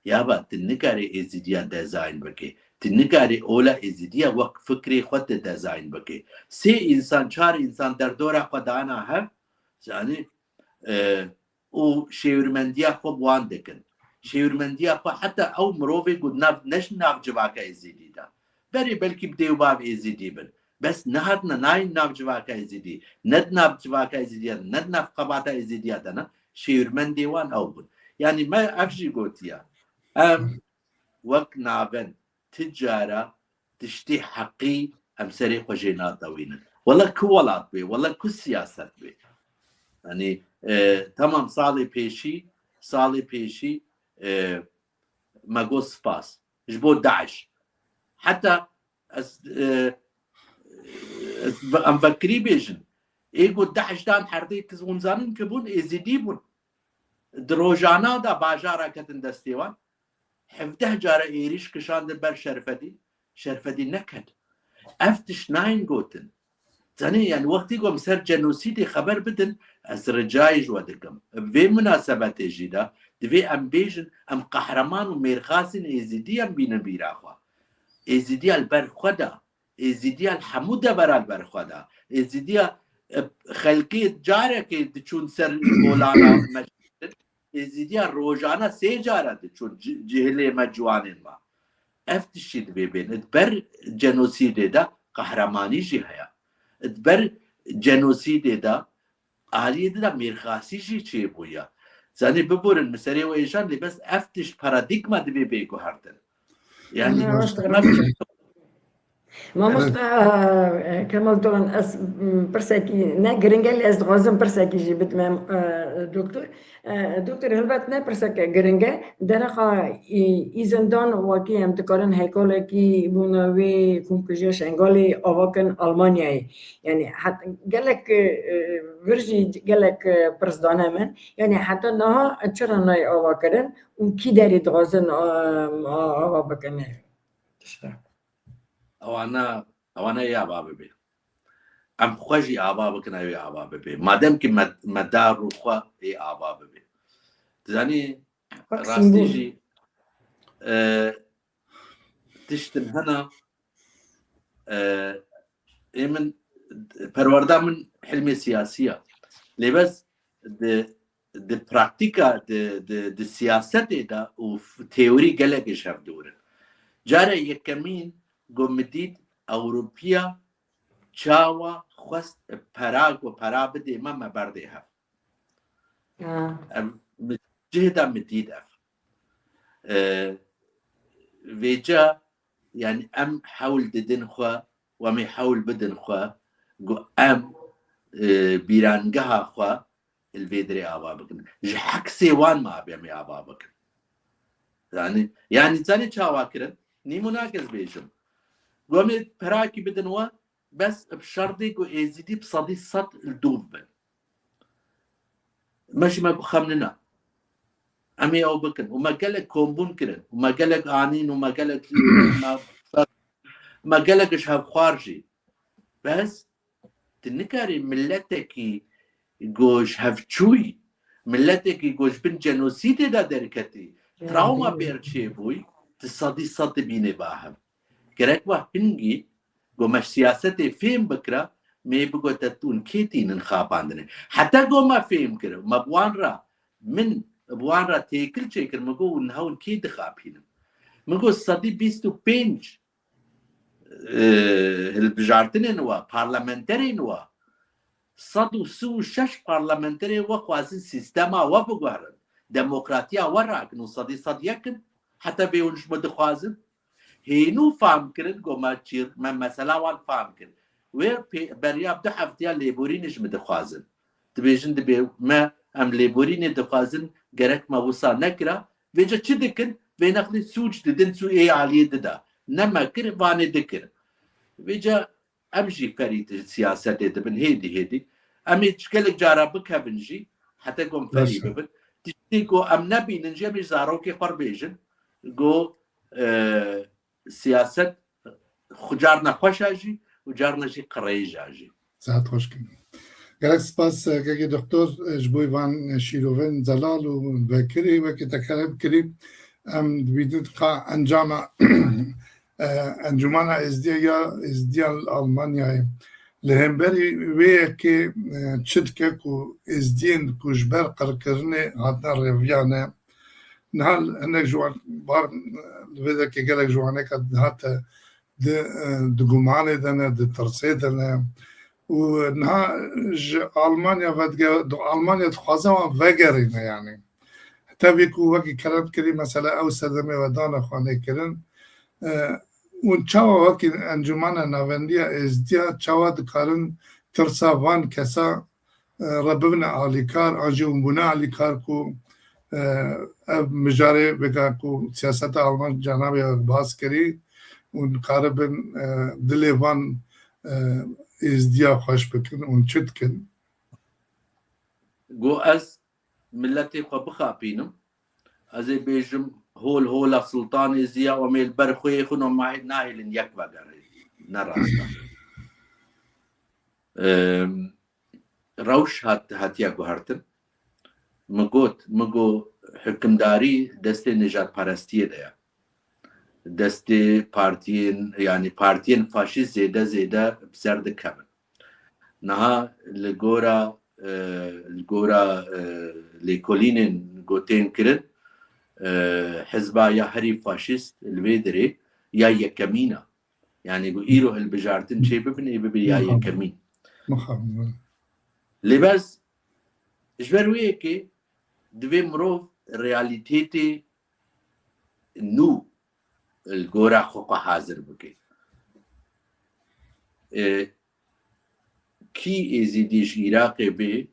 yaba tu nikarî êzidiya dezayn bike tu nikarî ola êzidiya wek fikrê xwe tu dezayn bike sê însan çar însan derdora xwe dana hev yani و شێویرمەندیە خۆ بوان دەکەن شێویرمەندیە خۆ حتا ئەو مرۆڤێک و نەش ناو جڤاکە ئێزیدیدا بەری بەلکی بدێ و باو ئێزیدی بن بەس نەهاتنە ناین ناو جڤاکە ئێزیدی نەت ناو جڤاکە ئێزیدیە نەت ناو قەباتە ئێزیدیە دەنا شێویرمەندێوان ئەو بوون یعنی مە ئەفژی گوتیە ئەم وەک نابن تجارە تشتی حەقی ئەم سەرێ خۆژێ ناتەوینن وەڵا کو وڵات بێ وەڵا کو سیاست بێ ینی تەمام ساڵی پێشی مەگۆ سپاس ji بۆ داعش حتا ئەم بەکری بێژن ئێگۆ داعشدان هەردەی کەس ومزانن کە بوون ئێزیدی بوون درۆژانادا باژارە کەتن دەستێوان 17 جارە ئێریش کشاندن بەر شەرفەدی نەکرد ئەف تش ناین گوتن زانێ یان وەختی گۆم سەر جەنۆسیدی خەبەر بدن ئەس ڕجایش وە دەکەم vê مناسەبەتێژیدا divê em bêjin em qehreman û mêrxasên êzidî em bînin bîraxwe êzidiya li ber xwe da êzidiya li hemû devera li ber xwe da êzidiya xelkê carekê diçûn ser golana êzidiya rojana sê care diçûn cihilê me ciwanên me ev tiştî divê bên ber cenosîdê de qehremanî jî heye ber cenosîdê de aliyê de mêrxasî jî çêbûye زاني ببورن مسري ويشان لي بس افتش باراديغما دبي بيكو هاردن يعني ما مشت كمال طولن أس برسكي نجرينجل أس غازم برسكي جبت مام دكتور هلبت نه برسك جرينجل درخا إيزندان واقعي هم تكارن هيكله كي بنوي كونكوجيش انجالي أواكن ألمانيا يعني حتى قالك ورجي قالك برسدانه من يعني حتى نها أشرنا ناي أواكرن وكي داري غازن أواكن ئەوانە یابا ببێ ئەم خۆشی ئابا بکەن ئەوێ ئابا ببێ مادەم کە مەدار و خوا ئێ ئابا ببێ دزانی ڕاستیژی تشتن هەنا من پەروەردا من حلمێ سیاسیە لێبەس د پراکتیکا د سیاسەتێدا و تێوری گەلێکیش هەفتورن جارە یەکەمین گۆمدید ئەوروپیا چاوە خواست پەراگ و پەرا بدێ مەمە بەردێ هەف جهدا مدید ئەف vêca yani em hewl didin xwe wemê hewl bidin xwe got em bîrangeha xwe li vê dirê ava bikin ji heksê wan me em ê ava bikin yani zanî çawa kirin nîmûna kes bêjim gomê perakî bidin we bes bi şerdê ku êzîdî bi sedî sed li dûv bin me ji me bixemnina em ê ew bikin û me gelek kombûn kirin û me gelek anîn û me gelek ji hevxwar jî bes tu nikarî milletekî goj hevçûyî milletekî goj bin cenosîdê de derketî travma pêr çêbûyî tu sedî sed dibînê bahem gerek we hingî got me siyasetê fêm bikira mê bigote tûn kêtînin xapandinê heta got me fêm kirin me bi wan re min bi wan re têkil çêkir min got hûn hewin kê dixapînin min got sedî bîst û pênc hilbijartinên we parlamenterên we sed û sî û şeş parlamenterê we xwazin sîstema we biguherin demokratiya we rakin û sedî sed yekin heta bê hûn ji me dixwazin hênû fam kirin got me çîr me mesela wan fam kir wê beriya du heftiya lêborînê ji me dixwazin dibêjin dibê me em lêborînê dixwazin gerek me wisa nekira vêca çi dikin vê nexlî sûc didin sû ê aliyê dida ne me kir vanê dikir vêca em jî ferî siyasetê dibin hêdî hêdî em ê gelek cara bikevin jî heta got ferî bibin tiştî got em nebînin jî em ê zarokê xwe bêjin got siyaset carna xweşa jî û carna jî qirêja jî ساعت خوش کن گلک سپاس که دکتر ji bo van şîrovên zelal û vekirî wekî tekeleb kirî em dibînin ka encama Encumena Êzdiyan Almanyayê لهمبری وی که چدکه کو ازدین کجبر قرکرنه هاتنا رویانه نهال هنگ جوان بار ویده که گلک جوانه که هاته د گمانه دنه د ترسه دنه و نه آلمانیا دو آلمانیا تخوازه و وگرینه یعنی تابی کو وکی کرد کری مثلا او سدمه و دانه خانه کرن اون چاوا وکی انجمن ناوندیا ازدیا چاوا دکارن ترسا وان کسا رببن آلیکار آنجون بنا آلیکار کو مجاره بگا کو سیاست آلمان جنابی باز کری اون قاربن دلی وان ازدیا خوش بکن اون چد کن گو از ملتی خو بخابینم از بیجم هول سلطان ازدیا و میل برخوی خونو ماهی نایلن یک وگره نراستا روش هاتیا گوهرتن مگو حکمداری دست نجات پرستیه دیا دست پارتین یعنی پارتین فاشیست زیده بسرد کمن نها لگورا لیکولینن گوتین کرن حزبا یا هری فاشیست الویدری یا یکمینا يعني إيرو هالبجارتين شيء ببني يا يكمين لباس إجبار ويكي دوي مروف رياليتيتي نو الجورا خوقا حاضر بكي كي إزيديش إراقي بي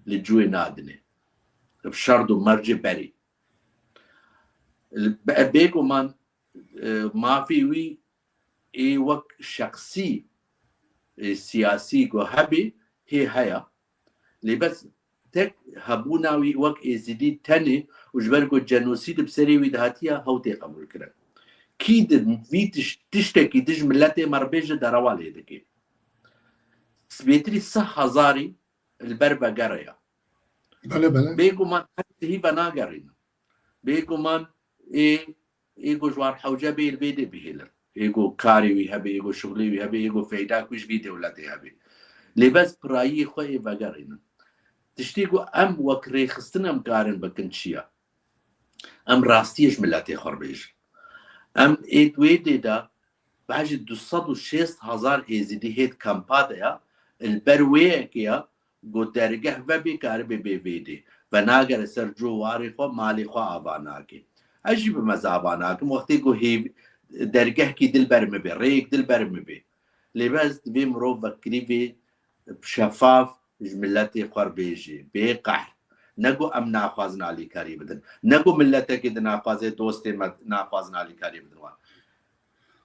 لجوي نادني بشردو مرجي بري بيكو من ما في وي اي وك شخصي سياسي جو هبي هي هيا لي بس تك هبوناوي وك ازدي تاني وجبركو جنوسيد بسري ودهاتيا هوتي قبول كرا كيد في تشتكي دج ملاتي مربيجة دروالي دكي سبيتري صح هزاري البربا قريا بله بيكو من حتى هي بنا قرينا بيكو من ايجو جوار حوجة بي البيدي بهيلر ايجو كاري ويهبي ايجو شغلي ويهبي ايجو فايداك ويش في دولتي هبي لباس برايي خوي بقرينا تشتيقو ام وكري خستنا ام قارن بكنشيا ام راستيش ملاتي خربيش ام ايت ويدي دا بعد 206,000 ازيدي هيت كامباديا البرويه كيا قو درجه وبي كاربي بيفيدي وناگر سرجو واري خو مالي خو آباناكي عجيب مزاباناكي وقتی قو هي درگه کی دل برمه بی ریک دل برمه بی لباس دوی مرو وکری بی شفاف ملتی خور بیجی بی قهر نگو ام ناخوازن علی کاری بدن نگو ملتی که ناخوازه دوست ناخوازن علی کاری بدن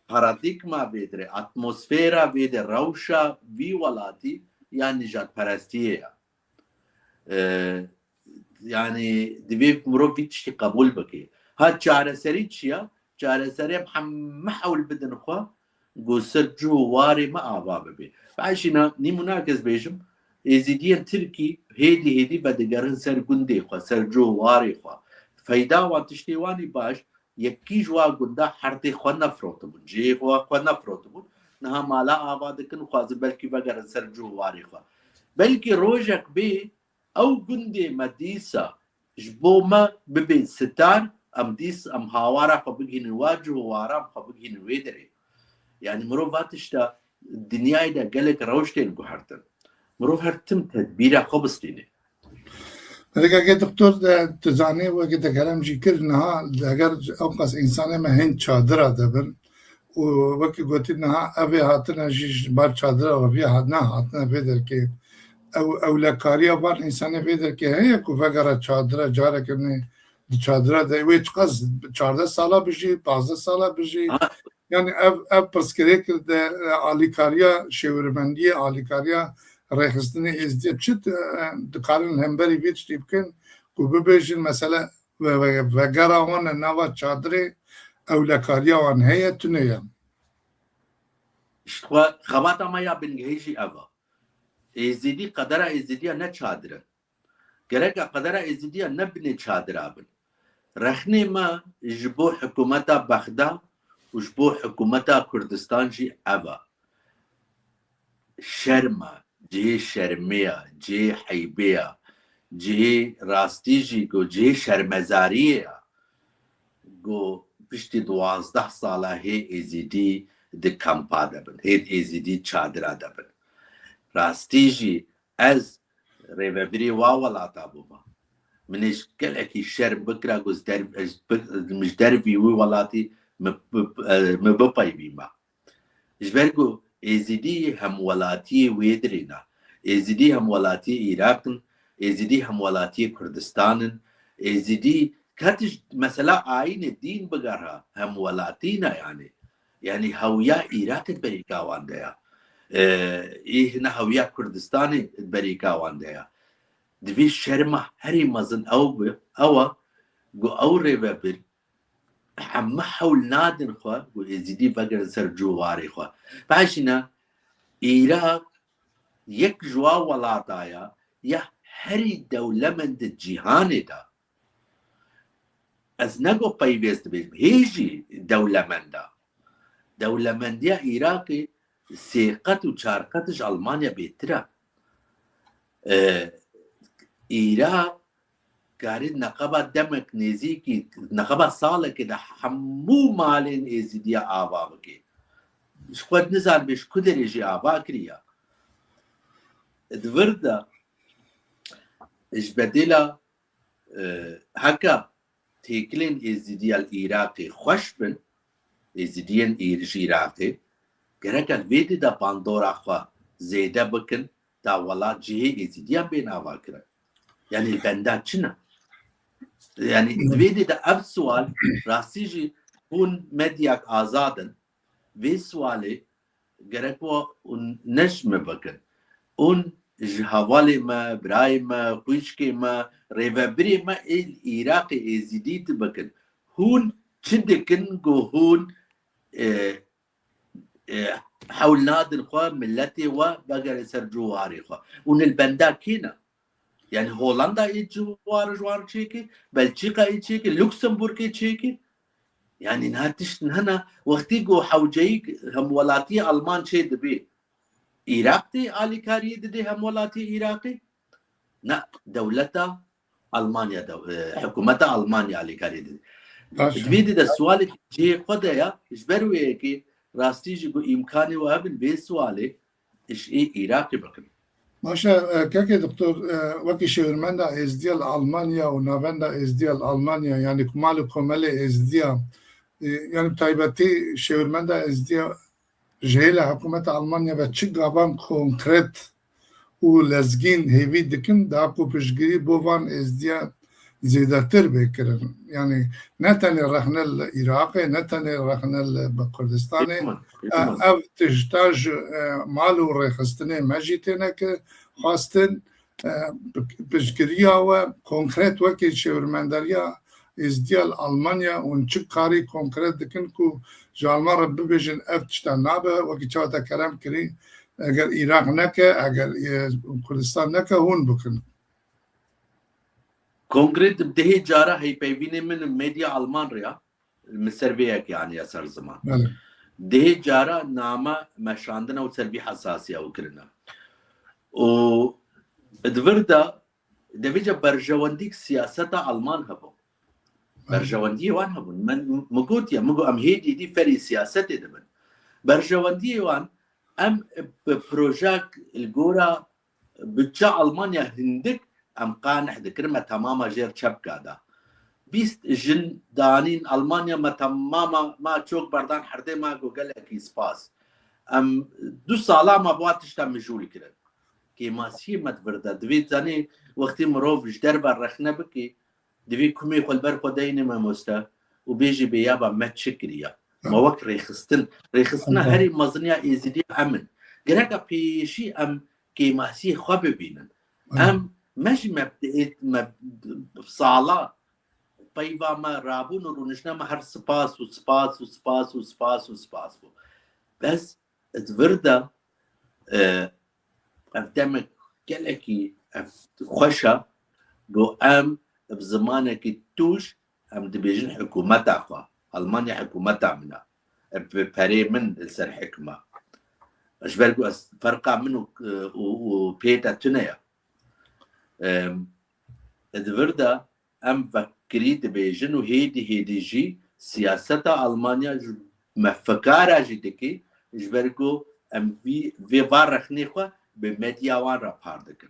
پارادیگما بیدره اتمسفیرا بیدره روشا وی ولاتی یا نجات پرستیه يعني دوی مرو بیتشتی قبول بکی ها چاره سری چیا چاره سري محاول بدن خوا قو سرجو واري ما آبا ببي بعشنا ني مناقز بيجم ازيديان تركي هيدي بدقرن سر قندي خوا سرجو واري خوا فايدا وان تشتيواني باش يكي جوا قندا حرتي خوا نفروتبون جي خوا نفروتبون نها مالا آبا دكن خوازي بلكي بقرن سرجو واري خوا بلكي روجك بي او قندي مديسة جبو ما ببين ستار ام ديس ام هاوارا خبقين واجه وارام خبقين ويدري يعني مرو فاتشتا الدنيا دا قالك روشتين قهرتن مرو هرتم تدبيرا خبستيني لکه که دکتر تزانه و که تکلم جی کرنها اگر اوقاس انسان ما هند چادر دبن و وقتی گویی نه اوی هاتن جیش بار چادر و بیا نه هاتن بدر که او لکاریا بار انسان بدر که هی کو فقره چادر جاره کنه چادر دوی چقدر 14 ساله بجی 15 ساله بجی yani ev perskere kirde alikariya şêwirmendîya alikariya rêxistinê êzdiya çi dikarin hemberî vê tiştî bikin ku bibêjin mesela vegera wan nava çadirê ewlekariya wan heye tune ye xebata me ya bingehîjî ev e êzidî qedera êzidiya ne çadir e gerek e qedera êzidiya ne binê çadira bin rexnê me ji bo hikûmeta Bexda و ji bo hikûmeta Kurdistan jî ev e شرمه جه شرمیه جه حیبیه جه راستیجی گو جه شرمزاریه گو پشتی 12 ساله هی ازیدی ده کمپا دبن هی ازیدی چادره دبن راستیجی از ریوبری واولاتا بوما منش گلکی شرم بکره گوز مش دربی وی ولاتي مبپایویما جبرگو ازیدی هم ولاتی ویدرینا ازیدی هم ولاتی عراق ازیدی هم ولاتی کردستان ازیدی كاتش مثلا آين الدين بقرها هم ولاتينا يعني هوية عراق بريكا وانديا إيه هنا هوية كردستاني بريكا وانديا دبي شرمة هري مزن أو جو أو ريبابل حما حول نادن خوا وإزيدي بقر سر جواري خوا بعشنا عراق يك جوا ولاتايا يا هري دولة من الجهان دا از نگو پیوست بیم هیچی دولمندی عراقی سیقت و چارقتش آلمانیا بهتره عراق کاری نقبه دمک نزیکی نقبه ساله که ده همو مالین ازیدیا آوا بکی خود نزار بش کدرجی آوا کریا دورده اش بدلا هکا تيكلين ازيديا العراقي خوش بن ازيديان عراقي گرکل ویدی دا باندورا خوا زیده بکن دا ولا جهه ازیدیان بین آوا کرن يعني البندا چنا يعني ویدی دا اف سوال راسیجی هون مدیاک آزادن وی سوالی گرکوا اون نجم بکن اون جهوالي ما براي ما قويشكي ما ريفابري ما العراق ازيديت بكن هون شدكن جو هون حول نادن خوا ملتي وبقر سر جواري خوا ون البندا كينا يعني هولندا جوار تشيكي بلجيكا تشيكي لوكسمبورغ تشيكي يعني نهاتش هنا وقتي جو حوجيك هم ولاتي المان شي دبي عراقي آلي كاري دي هم ولاتي عراقي لا دولتا ألمانيا حكومتا ألمانيا آلي كاري دي دبيدي ده السؤال جي قدايا إجبروا يكي راستيجي بو إمكاني وابن بي سؤالي إش إيه عراقي بكن ماشا كاكي دكتور وكي شêwirmenda Êzdiyan Almanya و Navenda Êzdiyan Almanya يعني كمال كمالي Êzdiyan يعني تايبتي شêwirmenda Êzdiyan جهل حکومت آلمانیا و چه گابان کنکرت و لزگین هیوی دکن دا کو پشگیری بوان ازدیا زیادتر بکرن یعنی نه تنی رهن العراق نه تنی رهن کردستان او تجتاج مال و رخصتنه مجیتنه که خواستن پشگیریا و کنکرت وکی شêwirmendîya Êzdiyan Almanya اون چه کاری کنکرت دکن که جالما رب ببیجن افتشتن نابه وکی چاوتا کرم کری اگر عراق نکه اگر کردستان نکه هون بکن کنکرت بدهی جارا هیپیوینه من مدیا آلمان ریا مسرویک يعني اثر زمان دهی جارا نامه مشاندن او سربی حساسیه او کرنا و ادوردا دویجا برجواندیک سیاست آلمان هبو برجواندی وان هبون من مقوت يا مقو ام هيدي دي فري سياسات دبن برجواندی وان ام بروجاك الجورا بتشا المانيا هندك ام قانح دكرمه تماما غير شبكه دا بيست جن دانين المانيا ما تماما ما تشوك بردان حردي ما قال لك سباس ام دو سالا ما بواتش تم مجول كده كي ما سي ما تبرد دويت زاني وقتي مروف جدر برخنا بكي دوی کمی خود بر خداینه ما مستا و بیجی بیابا متشکریا ما وقت ریخستن هری مزنیا ازیدی امن گرگا پیشی ام که ماسی خواب ببینن ام مش مبدئت صالا پیوا ما رابون و رونشنا ما هر سپاس و سپاس و سپاس و سپاس و سپاس بو بس اتوردا افتمك گلکی خوشا گو ام بزمانك توش ام دبيجن حكومتها خوا المانيا حكومتها منا ببري من السر حكمه أجبرقو فرقا منو وبيتا تنيا دفردا أم فكري دبيجن وهيدي جي سياسة ألمانيا مفكارة جدكي أجبرقو أم في فارخني خوا بمديا وان راباردكن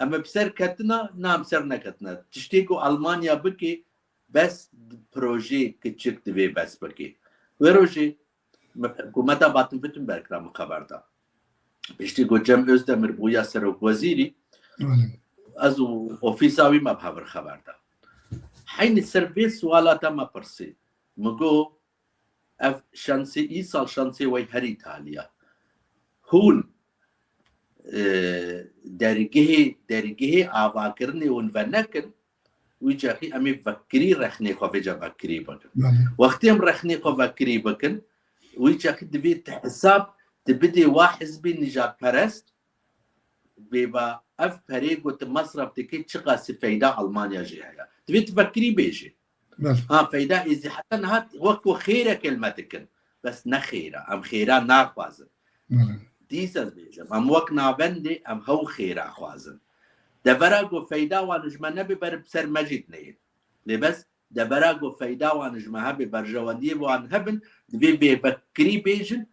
أما بسر كتنا نام سر نكتنا تشتيكو ألمانيا بكي بس بروجي كتشك دبي بس بكي وروجي حكومتا باتن فتن بركرام خبردا بشتيكو جم أزدمر بويا سروك وزيري ازو اوفيساوي ما بهاور خبردا حين السيرفيس سوالاتا ما برسي مگو اف شانسي ايسال شانسي وي هري تاليا هون درجه آواکرنی اون ونکن ویجاهی امی فکری رخنی خو ویجا فکری بکن وقتی ام رخنی خو فکری بکن ویجاهی دوید حساب تبدي واحد حزبي نجات پرست بيبا اف فريق مصرف تكي تشقى فايدة ألمانيا جهة تبي تفكري بيجي ها فايدة إذا حتى نهات وقت خيرة كلمتكن بس نخيرة أم خيرة ناخوازن ديسز بيجي أم وقت نابندي أم هو خيرة خوازن دبراغو فايدة وانجما نبي بسر مجد نين لبس دبراغو فايدة وانجما هبي برجواندي وان هبن تبي بفكري بيجن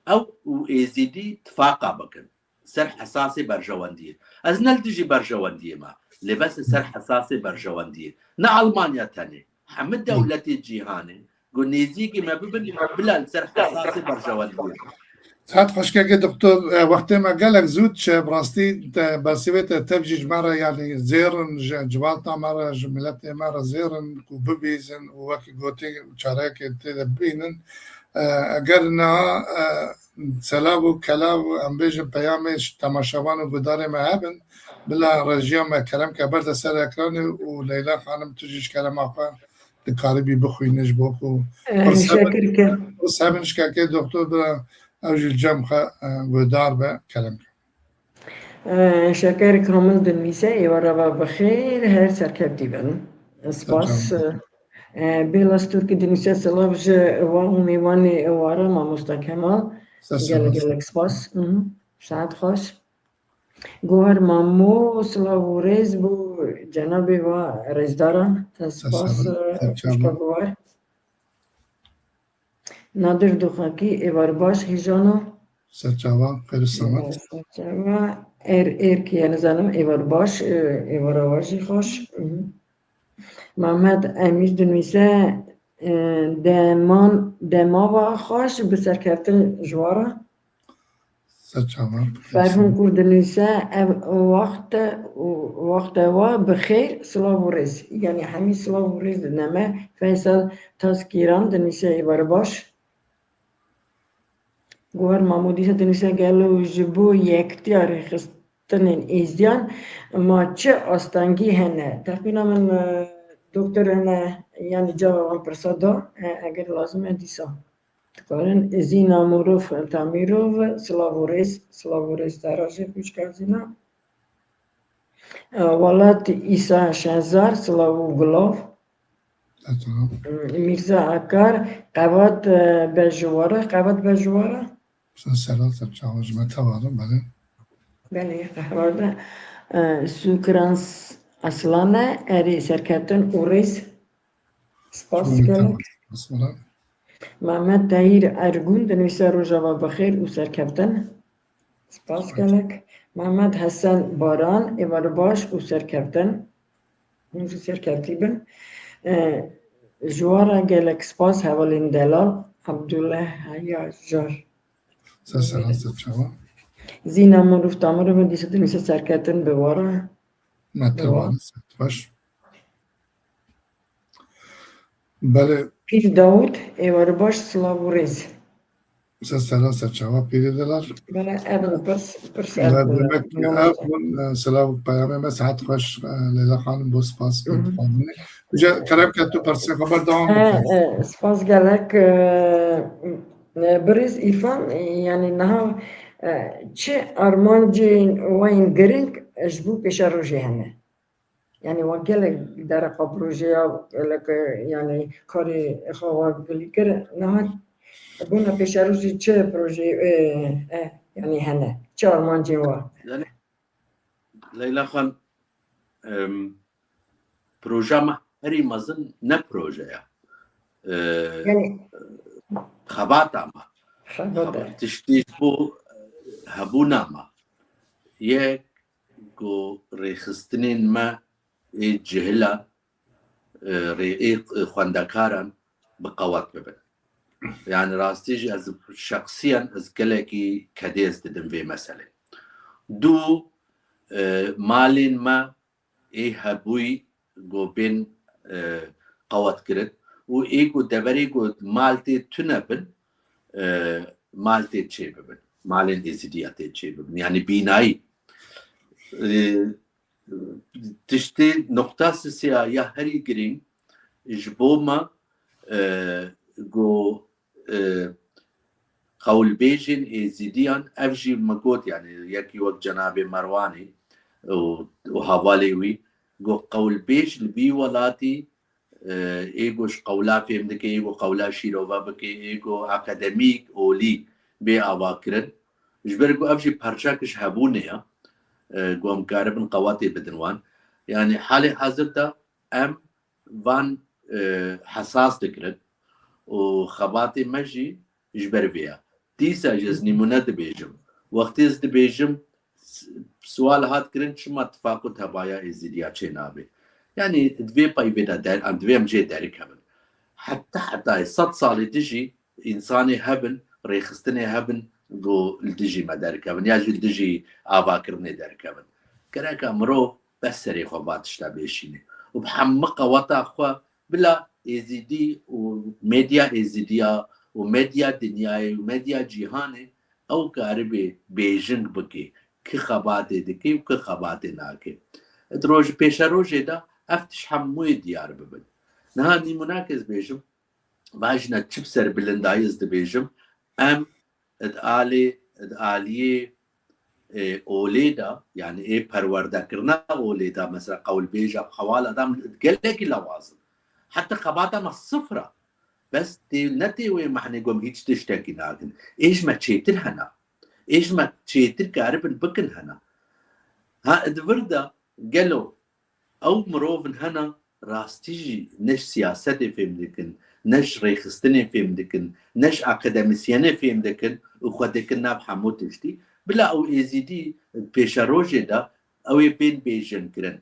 أو إزيدي تفاقا بكن سر حساسي برجواندية از نلتجي برجواندية ما لبس سر حساسي برجواندية نا ألمانيا تاني حمد دولتي جيهاني قل نيزيكي ما ببني بلا سر حساسي برجواندية ساعت خشكا دكتور وقت ما قالك زود براستي بسيبت تفجيج مرة يعني زيرن جوالتا مرة جملتي مرة زيرن وببيزن ووكي قوتي وشارك تدبينن اگرنا سلاب و کلاب ام بیجم پیامش تماشاوان و بدار ما هبن بلا رژیم ما کلام که برد سر اکران و لیلا خانم تجیش کلام آقا دکاربی بخوینش بخو شکر که سبنش که دکتر برا اوجیل جمع بدار به کلام شکر کامل دنیسه ایوارا بخیر هر سرکبتی بن سپاس بلاستور که دنیسه سلافج و میوانی وارا ما مستکمل گلک سپاس ساعت خوش گوهر مامو سلاف و ریز بو جنابی و ریزداران سپاس خوشکا گوهر نادر دوخاکی ایوار باش هیجانو سرچاوا خیر سلامت سرچاوا که نزنم ایوار باش ایوار آوازی خوش محمد امیر دنویسه دما و خوش بسر کفتن جوارا فرهم کرد دنویسه وقت و بخیر سلام و ریز یعنی همین سلام و ریز نمه فیصل تذکیران دنویسه ایوار باش گوهر مامودیسه دنویسه گلو جبو یکتیار خستن ازدیان ما چه آستانگی هنه تقریبا من دکتر هنه یعنی جوابم پرسادا اگر لازمه دیسا تکارن زینا موروف تامیروف سلاوریس دراجه پوچکر زینا ولات ایسا شنزار سلاو گلاف میرزا اکار قوات بجواره سلام سرچاوا جمعتوارم بله قهوارده سوکرانس اصلانه اری سرکتن اوریس سپاس گلک محمد تایر ارگون دنویسه روژاوا بخیر او سرکتن سپاس گلک محمد حسن باران ایوار باش او سرکتن اونجا سرکتی بن جوارا گلک سپاس حوالین دلال عبدالله حیا جار سلام سرچاوا زینا مروف تامر من دیسه دنیسه سرکتن بواره متوان باش بله پیر داود ایوار باش سلاو و ریز سلام سرچاوا پیر دلار بله ابن پرس ابن سلام پیامه من ساعت خوش لیلا خانم بو سپاس بجا کلام که تو پرسه خبر دوام سپاس گلک بریز ایفان یعنی نه چه ارمانجین وین گرینگ اجبو پیش روژه هنه یعنی وکیل در قبروژه یا یعنی کاری خواه گلی کرد نه بونا پیش روزی چه پروژه یعنی هنه چه آرمانجی وا يعني ليلى خان پروژه ما هری مزن نه پروژه یعنی خبات ما خباته تشتیش بو هبونا ما یک گو ریخستنین ما جهلا خواندکارن بقوات ببن يعني راستيجي از شخصيا از كلاكي كديز ددم في مسألة دو مالين ما هبوي جو بين قوات كرد و جو دوري جو مالتي تنبن مالتي تشيبن مالين ازدياتي تشيبن يعني بيناي تشتي نقطة سياسية يا هري جرين جبوما جو قول بيجن êzdiyan افجي مقود يعني يكي وقت جناب مرواني وحوالي وي جو قول بيج البي ولاتي ايجوش قولا فهمدك ايجو قولا شيروفا بكي ايجو اكاديميك اولي بي اواكرن جبر جو افجي پرچاكش هبونيا جو مقاربن قواتي بدنوان يعني حالي حاضر ام وان حساس دكرن وخباتي مجي جبر فيها تيسا جز نمونة دبيجم وقتی از دبیجم سوال هات کرن شما تفاقت هبایا êzdiya چه نابه يعني دوی پایویدا در ام دوی مجي دارك هبن حتى 100 سالي دجي انساني هبن ريخستني هبن جو الدجي ما دارك هبن يا جو الدجي آواكرني دارك هبن كراكا مرو بس سري خباتش تابيشيني وبحمقة وطا خوا بلا êzdi وميديا êzdiya وميديا دنياي وميديا جيهاني او كاربي بيجنگ بكي كي خباتي دكي وكي خباتي ناكي دروج بيشا روجي دا افتش حموي ديار ببن نهاني مناكز بيجم باجنا تشبسر بلندايز دي بيجم ام ادالي اوليدا يعني ايه پرورده کرنا اوليدا مثلا قول بيجا خوال ادم تقلقي لوازم حتى خباتنا الصفرة بس دي نتي وين ما حنقوم هيج تشتكي ناقن ايش ما تشيتر هنا ايش ما تشيتر كاربن بكن هنا ها ادوردا قالوا او مروفن هنا راستيجي نش سياسة في مدكن نش ريخستني في مدكن نش اكاديميسياني في مدكن وخدكن ناب حمود تشتي بلا او êzdi بيشاروجي دا او بين بيجن كرن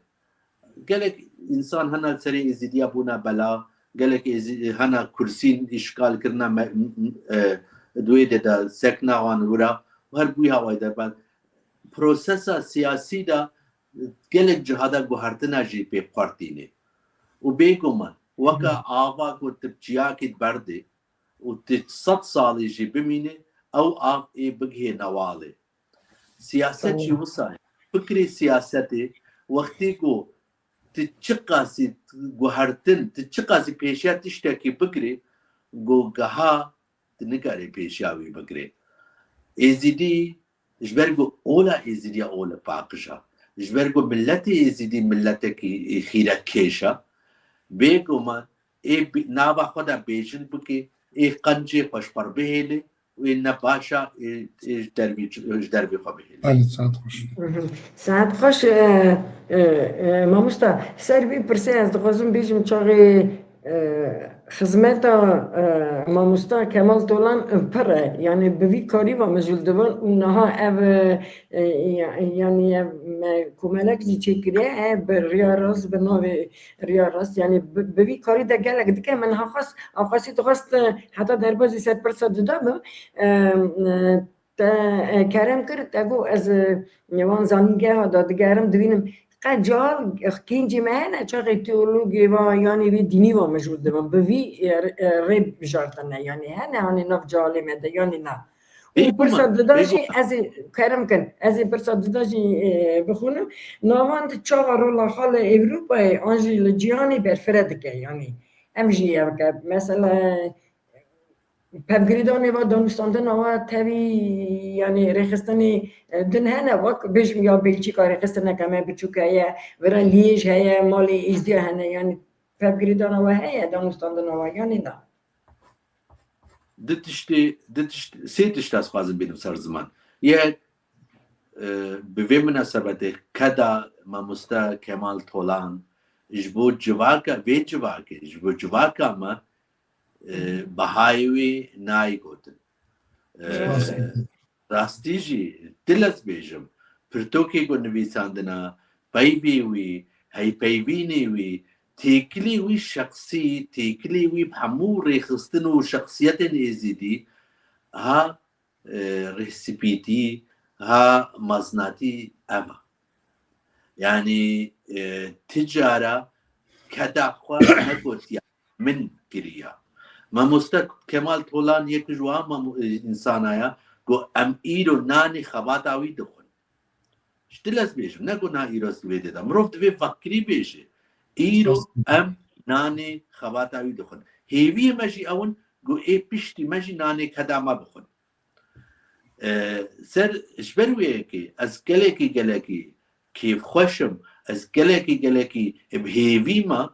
قالك انسان هنا سري êzdiya بونا بلا قالك هنا كرسين اشكال كرنا دويده دا سكنا وان ورا وهر بوها وايدا بعد بروسيسا سياسي دا قالك جهادا گوهرتنا جي بي بارتيني وبيكم وكا آوا کو تبجيا كي برده وتصد سالي جي بميني او آف اي بگه نوالي سياسة جي وصاي فكري سياسة وقتي کو تتشقاسي گوهرتن تتشقاسي پیشا تشتاكي بگري گو گها تنگاري پیشاوي بگري êzdi جبرگو اولا êzdiya اولا باقشا جبرگو ملتي êzdi ملتكي خيرا كيشا بيگو ما اي ناوا خدا بيجن بكي اي قنجي خوش پر بهيلي وإن باشا دربي خبيل. بله ساعت خوش. ساعت خوش ماموستا سربي برسي از دخوزم بيجم چاقي خدمت ماموستا کمال دولان پره یعنی بوی کاری و مجول دوان اونها یعنی کمالک جی چکریه بر ریاراز به نوع ریاراز یعنی بوی کاری ده گلک دیگه من خاصی دخواست حتی در بازی 100% دادم کرم کرد اگو از نوان زنیگه ها دادگرم دوینم قجال كينجي معنا شغل تيولوجي يعني في ديني وموجود ده بفي ريب بجارتنا يعني هنا نف جالي مده يعني نا وبرصد داشي از كرم كن از برصد داشي بخونم نوان تشاور الله خال اوروبا انجي لجياني برفرد يعني امجي مثلا پبگریدانی و دانستاندن و تبی یعنی رخستانی دن هنه وقت بیش یا بلژیکا رخستن کمه بچوکه یا ورا لیژ هیا مالی êzdiya هنه یعنی پبگریدان و هیا دانستاندن و یعنی نه سه تشت از خوازم بینم سر زمان یک به وی مناسبت کدا ماموستا کمال طولان جبو جوارکا ما بهایوی نای گوتن راستی جی دل از بیجم پرتوکی گو نویساندنا پیوی هیپیوینی وی تیکلی وی شخصی تیکلی وی بهمو ریخستن و شخصیت êzidî ها رسیپیتی ها مزناتی اما يعني تجارة كدا خوا نقول من كريا ما مستك كمال طولان يكجوا ما إنسانايا جو أم إيرو ناني خباتاوي دخن شتلاس بيجم نقول نا إيروس بيدي دا مروف دوي فكري بيجي إيرو أم ناني خباتاوي دخن هيوي ماجي أون جو إيه بيشتي ماجي ناني كدا ما بخن سر شبروي كي أز جلكي كيف خوشم از گلکی بهیوی ما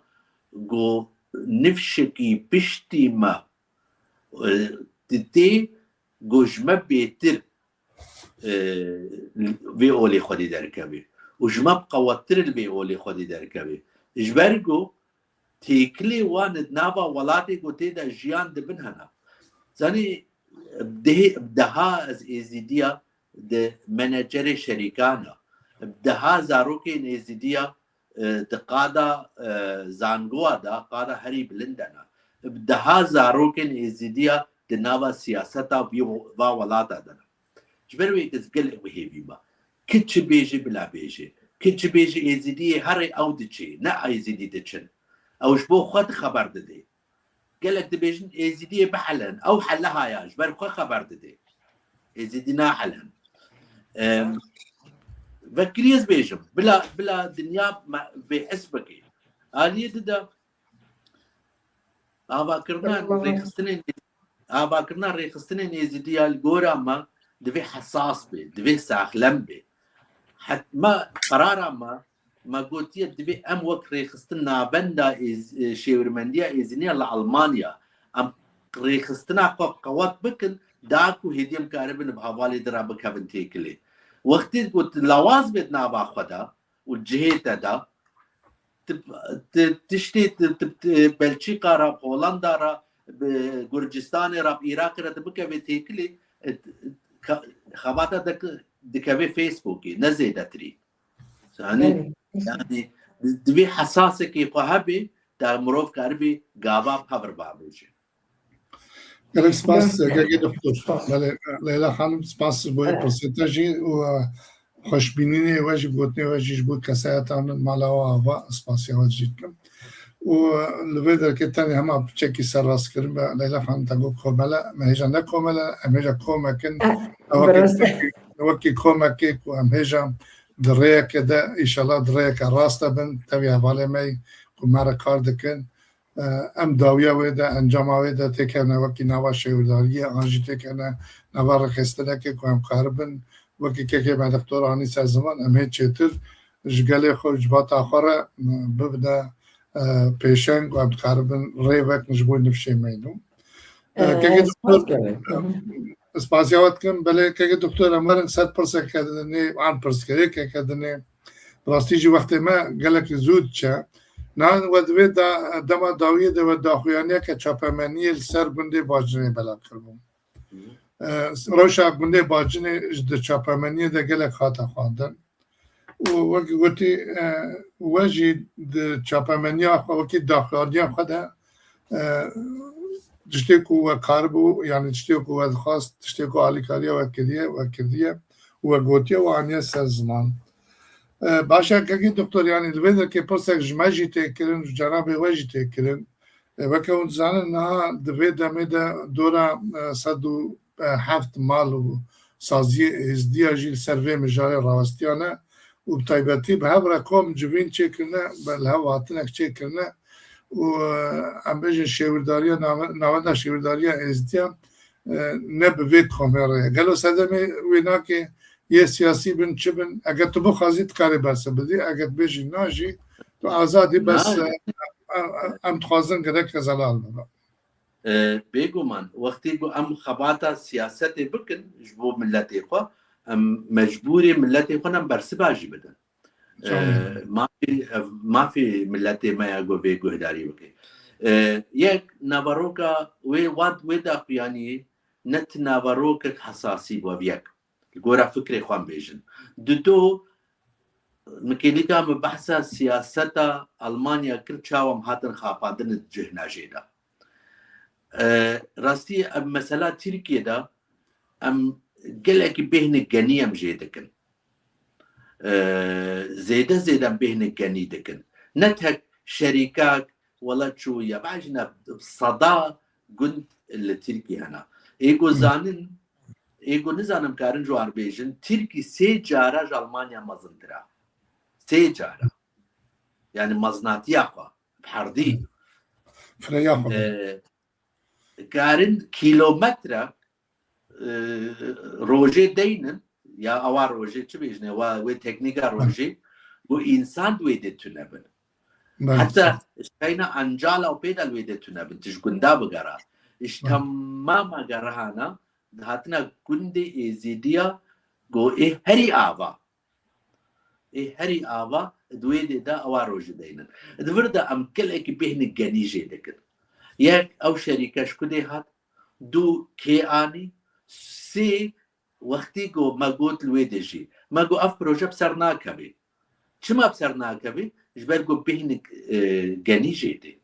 گو نفشکی پشتی ما تی گوشمه بیتر وی اولی خودی درکبی و جمه بقواتر الوی اولی خودی درکبی جبرگو تیکلی واند ناوا ولاتی گو تی دا جیان دبن هنا زنی بدها از êzdiya ده منجر شریکانا بدها زاروکین êzdiya دقادا زانگوا دا قادا هری بلندنا بدها زاروکین êzdiya دناوا سیاستا و ولاتا دنا جبروی کس گل وهیوی ما کچ بیجی بلا بیجی کچ بیجی êzdiya هری او دچی نه êzdi دچن او جبو خود خبر ددی قالك دبيجن êzdiya بحلن او حلها يا جبر خو خبر ددي êzdi نا حلن فكريز بيجم بلا دنيا بحسبك آلية دا آباكرنا ريخستنين êzdiya الجورا ما دبي حساس بي دبي ساخلم بي حتى ما قرارا ما قلت دبي ام وك ريخستن نافندا شêwirmendîya Êzdiyan Almanya ام ريخستنا قوات بكن داكو هديم كاربن بحوالي درا بكفن تيكلي وقتی قلت لواز بيت نابا خدا والجهيت دا تشتي بلجيكا را هولندا را گرجستان را عراق را بكفي تيكلي خباتا دكفي فيسبوكي نزيدا تري يعني دوی حساسه که قهبی در مروف کاربی گاوا پاور بابیجی. گلک سپاس گلی دکتر. لیلا خانم سپاس بوی پرسنتاجی و خوشبینی واجب گوتنی واجیش بود کسایتان مالا و آوا سپاسی واجید کم. و لبیدر که تانی همه چکی سر راست کرد با لیلا خانم تگو کوملا مهیجا نکوملا امهیجا کومکن وکی کومکی و امهیجا دریا كده ان شاء الله دریا كراستا بن تبي حواله مي كمارا کار دکن ام داویا ودا انجام ودا تكنا وكي نوا شêwirmendîya انجي تكنا نوا رخصتنا كي كم قربن وكي كي بعد دكتور اني زمان ام هيتر جگله خوج بات اخره ببدا پیشن و قربن ریوک نجبو نفشي مينو كي اسپاسیات کن بله که دکتر امرن 100% کردنی آن پرسکری که کردنی راستیجی وقتی ما گلک زود چه نه ودوی دا دما داویه دو داخویانه که چاپمنی سر گنده باجنه بلا کردم روشا گنده باجنه د چاپمنی د گلک خاطا خواندن و وقتی گوتی واجی د چاپمنی وقتی داخویانه خدا تشتي كو كاربو يعني تشتي كو خاص تشتي كو عليكاريا وكرديه وغوتيا وانيا سزمان باشا كاكي دكتور يعني الفيدر كي بوستك جماجي تكرن جناب واجي تكرن وكون زان انها دفيدا ميدا دورا صدو حفت مال سازي êzdiya جيل سيرفي مجاري راوستيانا وبطيبتي بهبرا كوم جوين تشيكرنا بالهواتنك تشيكرنا و ام بيجن شêwirdariya Navenda Şêwirmendîya Êzdiyan ne bi vê komere gelo sedemê wê nake yê siyasî bin çi bin eger tu bixwazî dikarî berse bidî eger bêjî najî tu azadî bes em dixwazin girek zelal bibe بيجومان وقتي جو أم خباطة سياسة بكن جبو ملتي خو أم مجبوري ملتي خو نم برسباجي بدن ما في ملتي ما يجو بيجو هداري بكي يك نافاروكا ودا يعني نت نافاروكا حساسي بوفيك جورا فكري خوان بيجن دو مكينيكا مبحثة سياسة ألمانيا كل شاوم هاتن خاپاندن الجهنا جيدا راستي ام مسألة تركيا دا ام قلق بهن الجنية مجيدكن زيدا بهن الجني دكن نتهك شركات ولا شو يبعجنا صدا قلت التركي هنا ايقو زانن ايقو نزانم كارن جوار بيجن تركي سي جارة ألمانيا مزندرا سي جارة يعني مزناتي اخوا بحردي كارن كيلومتر روجي دينن يا اوار روجي چه بيجنه و تكنيكا روجي و انسان دويده تنبن حتى اشتينا انجالا و بيدال ويده تنبن تشغندا بغرا اش تماما غرهانا هاتنا كندي ازيديا go هري آوا دويده دا اوار روجي دينن دوردا ام كلك بهن جنيجي دكن يك او شركه شكدي هات دو كي اني سي وقتی گو ما گوت لویدشی ما گو اف پروژه بسرنا کبی چما بسرنا کبی جبر گو بهن گنی جیدی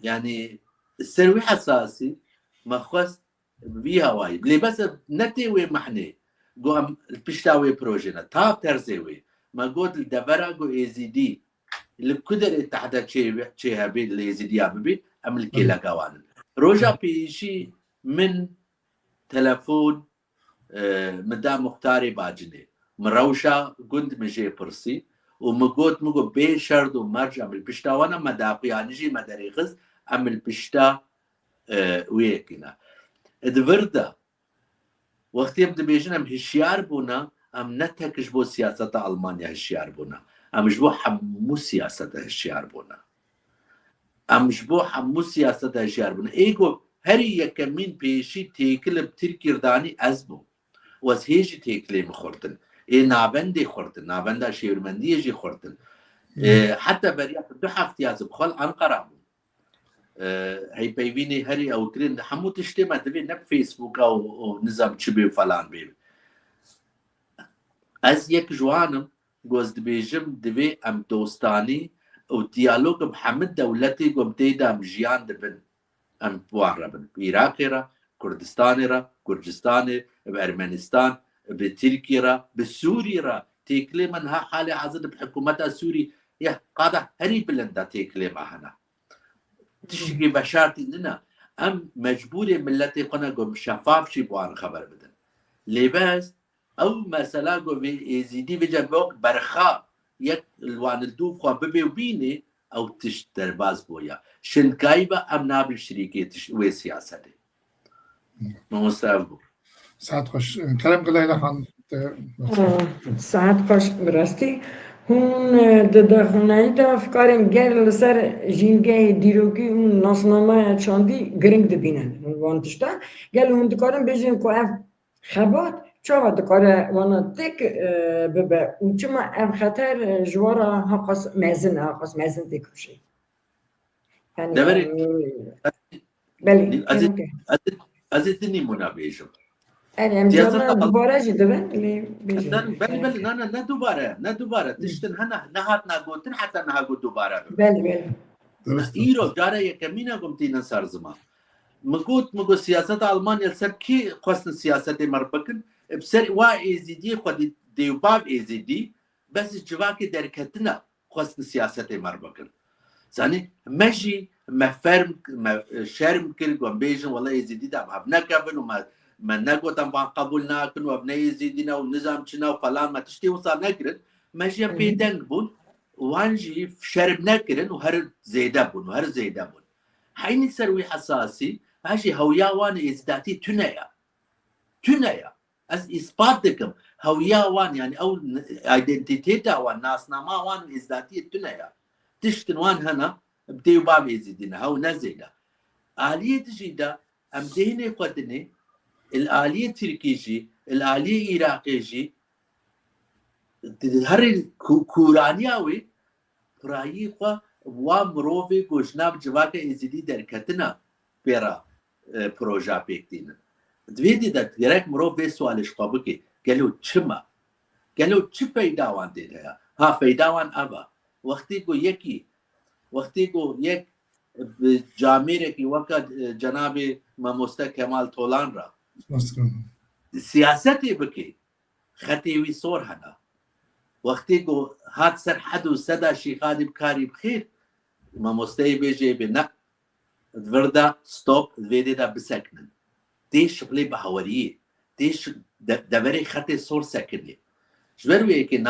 يعني السروي حساسي ما خص بيها وايد لي بس نتيوي محني جو البشتاوي بروجينا تاب ترزيوي ما قلت الدبرة جو ايزيدي اللي بقدر تحت شيء هبي اللي ايزيدي هبي املكي لك قوانين روجا بيجي من تلفون مدام مختاري باجني مروشا قند مجي برسي ومقوت مقو بيشرد ومرجع من البشتا وانا مداقي يعني جي مداريخز ام البشتا ويكنا ادفردا وقت يبدأ بيجينا ام هشيار بونا ام نتكش بو سياسة ألمانيا هشيار بونا ام جبو حمو سياسة هشيار بونا ام جبو حمو سياسة هشيار بونا ايقو هري يكمين بيشي تيكل بتركي رداني ازبو وز هيجي تيكلي مخورتن اي نافندي خورتن نافندا شêwirmendîya جي خورتن حتى بريا دو حفتياز بخل انقرة هيپeyvînê هري او كرين حمو تشتي ما دبي نك فيسبوك او نظام تشبي فلان بي از يك جوانم جوز دبيجم دبي ام دوستاني او ديالوج بحمد دولتي قم تيدا مجيان دبن ام بواربن بعراق كردستان كردستان بأرمنستان بتركيا بسوريا تيكلي منها حالة عزد بحكومتها سوري يا قادة هري بلندا تيكلي معنا تشكي بشارتي لنا ام مجبوري ملتي قنا قم شفاف شي بوان خبر بدن لباس او مسألة قم ايزيدي بجنبوك برخا يك الوان الدوب خوان ببي وبيني او تشتر باز بويا شنكايبا ام نابل شريكي وي سياسة دي مستعفو ساعت خوش كلام قليلا خان ساعت خوش براستی هون دخونایی دا افکارم گر لسر جینگه دیروگی اون ناسنامه چاندی گرنگ دبینن وانتشتا گل هون دکارم بیجیم که اف خبات چاوا دکاره وانا تک ببه و چما اف خطر جوارا حقاس مزن دکوشی دبري بله ازيدني منابيجو ام جانا دوباره جي دبن بل نا دوباره تشتن هنا نهات ناقوتن حتى نهاقو دوباره بله ايرو داره يكمينا قمتين صار زمان مقو سياسة ألمانيا سب كي قصن سياسة مربكن بسر وا ايزيدي خد ديوباب ايزيدي بس جواكي دركتنا قصن سياسة مربكن زاني ماشي ما فرم ما شرم كل قوم بيجن والله ايزيدي دا بابنا كفن وما ما نقول طبعا قبولنا كن وابنا يزيدنا والنظام شنا وفلان ما تشتي وصار نكرن ماشي بيدن بون وانجي شرب نكرن وهر زيدا بون حين سروي حساسي هاشي هويا وان ازداتي تنايا از اثبات دكم هويا وان يعني او ايدنتيتيتا وان ناس نما وان ازداتي تنايا تشتن وان هنا بديو باب يزيدنا هو نزيدا آلية جدا أم دهني قدني الآلية تركيجي الآلية إيراقيجي هر كورانياوي برایی خو و مروفی گوشناب جواک ازیدی در کتنا پیرا پروژه پیکتین دویدی در گرک مروفی سوالش قابل که گلو چما گلو چی فیداوان دیده ها فیداوان اوا وقتی کو یک جامعه کی وقت جناب ماموستا کمال طولان را سیاستی بکی خطیوی سور هنا وقتی کو هات سر حد و صدا شیخانی بکاری بخیر ما مستعی بیجی بنا وردا ستوب ویدی دا بسکنن دیش بلی بحوریه دیش دوری خط سور سکنه جبرویه که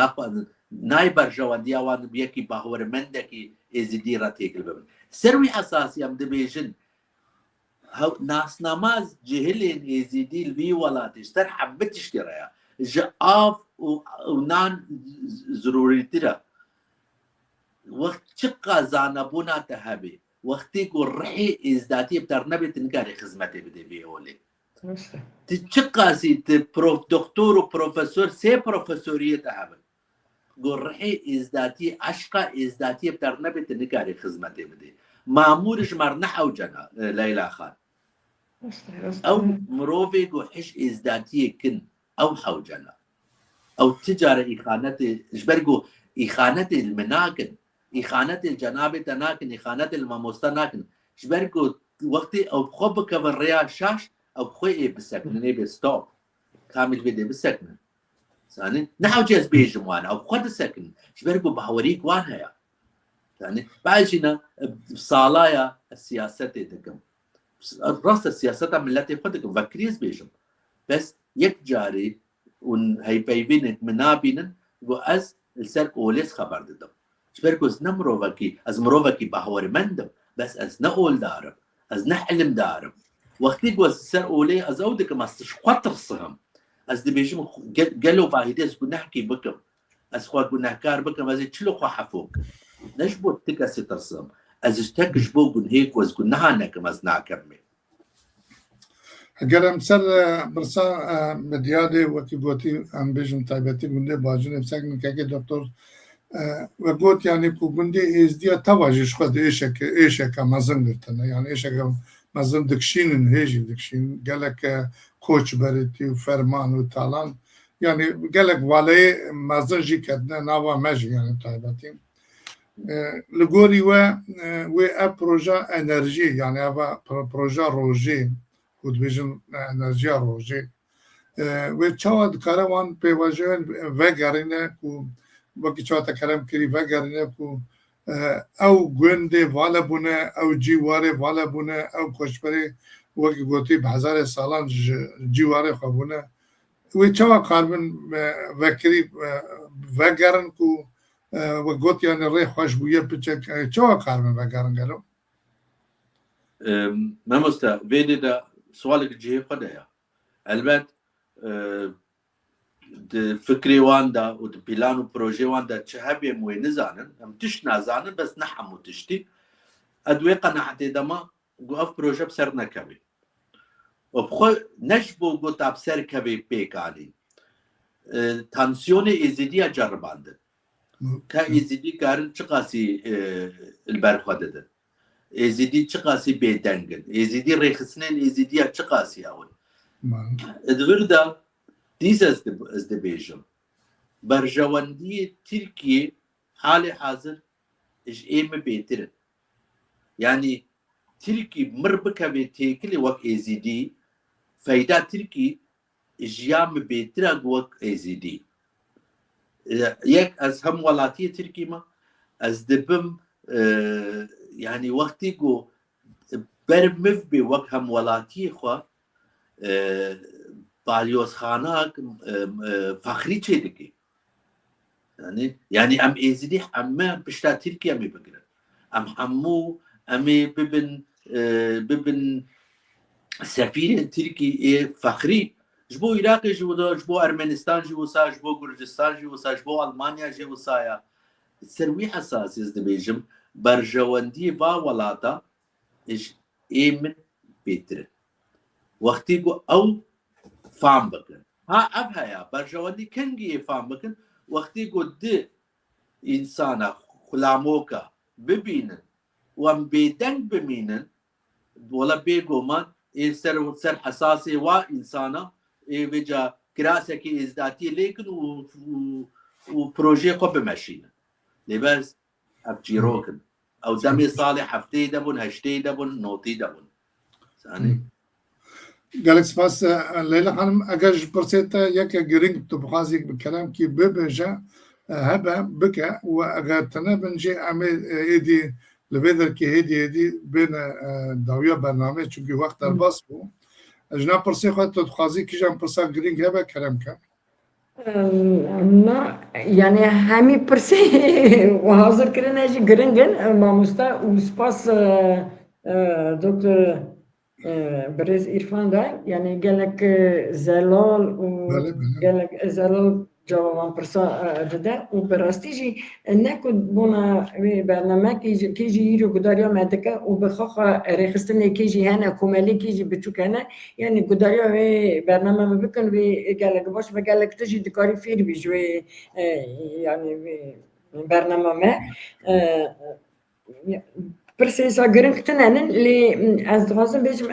نای برجواندیا وان بیکی باورمنده ازدی را تیکل ببن سروی اساسی هم دبیجن ناس نماز جهلین ازدی الوی ولاتش سر حبتش کریا جاف ونان ضروری ترى وقت شقة زانبونا تهبي وقتي يقول رحي ازداتي بترنبي تنقاري خدمتي بدي بيولي تشقة سي دكتور وبروفيسور سي بروفيسورية تهبي قول رحي ازداتي عشقة ازداتي بترنبي تنقاري خدمتي بدي مامورش مرنح او جنا ليلى خان او مروفي قول حش ازداتي كن او حوجنا او تجارة إخانة جبرقو إخانة المناكن إخانة الجناب تناكن إخانة الماموستا ناكن جبرقو وقتي او بخوبك في الرياء شاش او بخوي بسكن نبي ستوب كامل فيديو بسكن ثاني نحو جاز بيجم وانا او بخود السكن جبرقو بحوريك وانا يا ثاني بعجنا بصالايا السياسة تدكم راس السياسة ملتي خدكم فكريز بيجم بس يك جاري ون هيبيفين منابين وأز السرق وليس خبر ددم شبركوز نمروفكي از مروفكي بحور مندم بس از نقول دارم از نحلم دارم وقتي قوز السرق ولي از اودك ما استشقطر صهم از دبيجم قالوا باهيدي از كنا نحكي بكم از خوا كنا نحكار بكم از تشلو خوا حفوك نجبو تكاسي ترسم از اشتكش بو كن هيك وز كنا هانكم از ناكرمي اگر ام سر برسا مدیاده وقتی گوتی ام بیشم تایبتی گنده باجن افسک میکنه که دکتر و گوت یعنی کو گنده ازدیا تواجش خود ایشه که مزن گرتنه یعنی ایشه که مزن دکشینن هیجی دکشین گلک کوچ بریتی و فرمان و تالان یعنی گلک والی مزن جی کدنه نوا مجی یعنی تایبتی لگوری و پروژه انرژی یعنی پروژه روژی خود بیشتر انرژی روزی و چهار کاروان پیوازن وگرینه کو وقتی چهار کارم کری وگرینه کو او گنده والا بونه او جیواره والا بونه او کشوری وقتی گویی به هزار سالان جیواره خوابونه و چهار کاربن وکری وگرن کو و گویی یعنی ری خوشبویه بچه چهار کاربن وگرن گلو ماموستا ویدی سوالك جيه قدايا البت فكري واندا ودبيلان وبروجي واندا تشهبي موي نزانن ام تش نازانن بس نحمو تشتي ادوي قناعتي دما قف بروجي بسرنا كبي وبخو نجبو قطع بسر كبي بيكالي تانسيوني ازيديا جرباند كا ازيدي كارن چقاسي البرخوددن ازیدی چقاسی بیدنگن ازیدی ریخسنین ازیدی چقاسی اول ادوردا دیز از دبیجم برجواندی ترکیه حال حاضر اج ایم بیترن یعنی ترکی مربکه به تیکلی وقت ازیدی فایده ترکی اجیام بیتره وقت ازیدی یک از هم ولاتی ترکی ما از دبم يعني وقتی کو برمف به وقت هم ولاتی خو بالیوز خانه فخری چه دکی يعني ام ازدی همه بشتا ترکیه می بگیرن ام همو امی ببن سفیر ترکی فخری جبو عراق جبو ارمنستان جبو گرجستان جبو المانیا جبو سایا سروي حساس از دبیجم برجواندی و ولاتا اش من بيتر وقتی گو او فهم بکن ها ابها یا برجوانی کنگی فهم بکن وقتی گو ده انسانا خلاموکا ببینن و ام بیدنگ بمینن ولا بيجو من سر حساسي وإنسانة بيجا كراسة كي إزداتي لكن وبروجي قب ماشينا لباس أبجيروكن أو دمي صالح هفتي دبون هشتي دبون نوتي دبون ثاني قالك سپاس ليلى خانم اگر پرسیتا یک گرینگ تو بخوازی بکلام کی ببجا هبا بكا واگر تنبنجي عمل ايدي لبدر كي هدي بين داوية برنامج چونكي وقت الباص بو جنا برسي خواهد تخوازي كي جان برسا گرینگ هبا كلام كان يعني همي برسي وحاضر كرنا جي گرینگن ماموستا وسپاس دكتور برز إرفان دا يعني قالك زلال وقالك زلال جوابان برسا دادا وبراستيجي ناكد بونا برنامج كيجي يرو قداريا مادكا وبخاخا ريخستني كيجي هنا كومالي كيجي بتشوك هنا يعني قداريا برنامج ما بكن قالك باش قالك تجي دكاري فير بيجوي يعني برنامج ما برسيسا گرنگ تنن لی از دوازن بیشم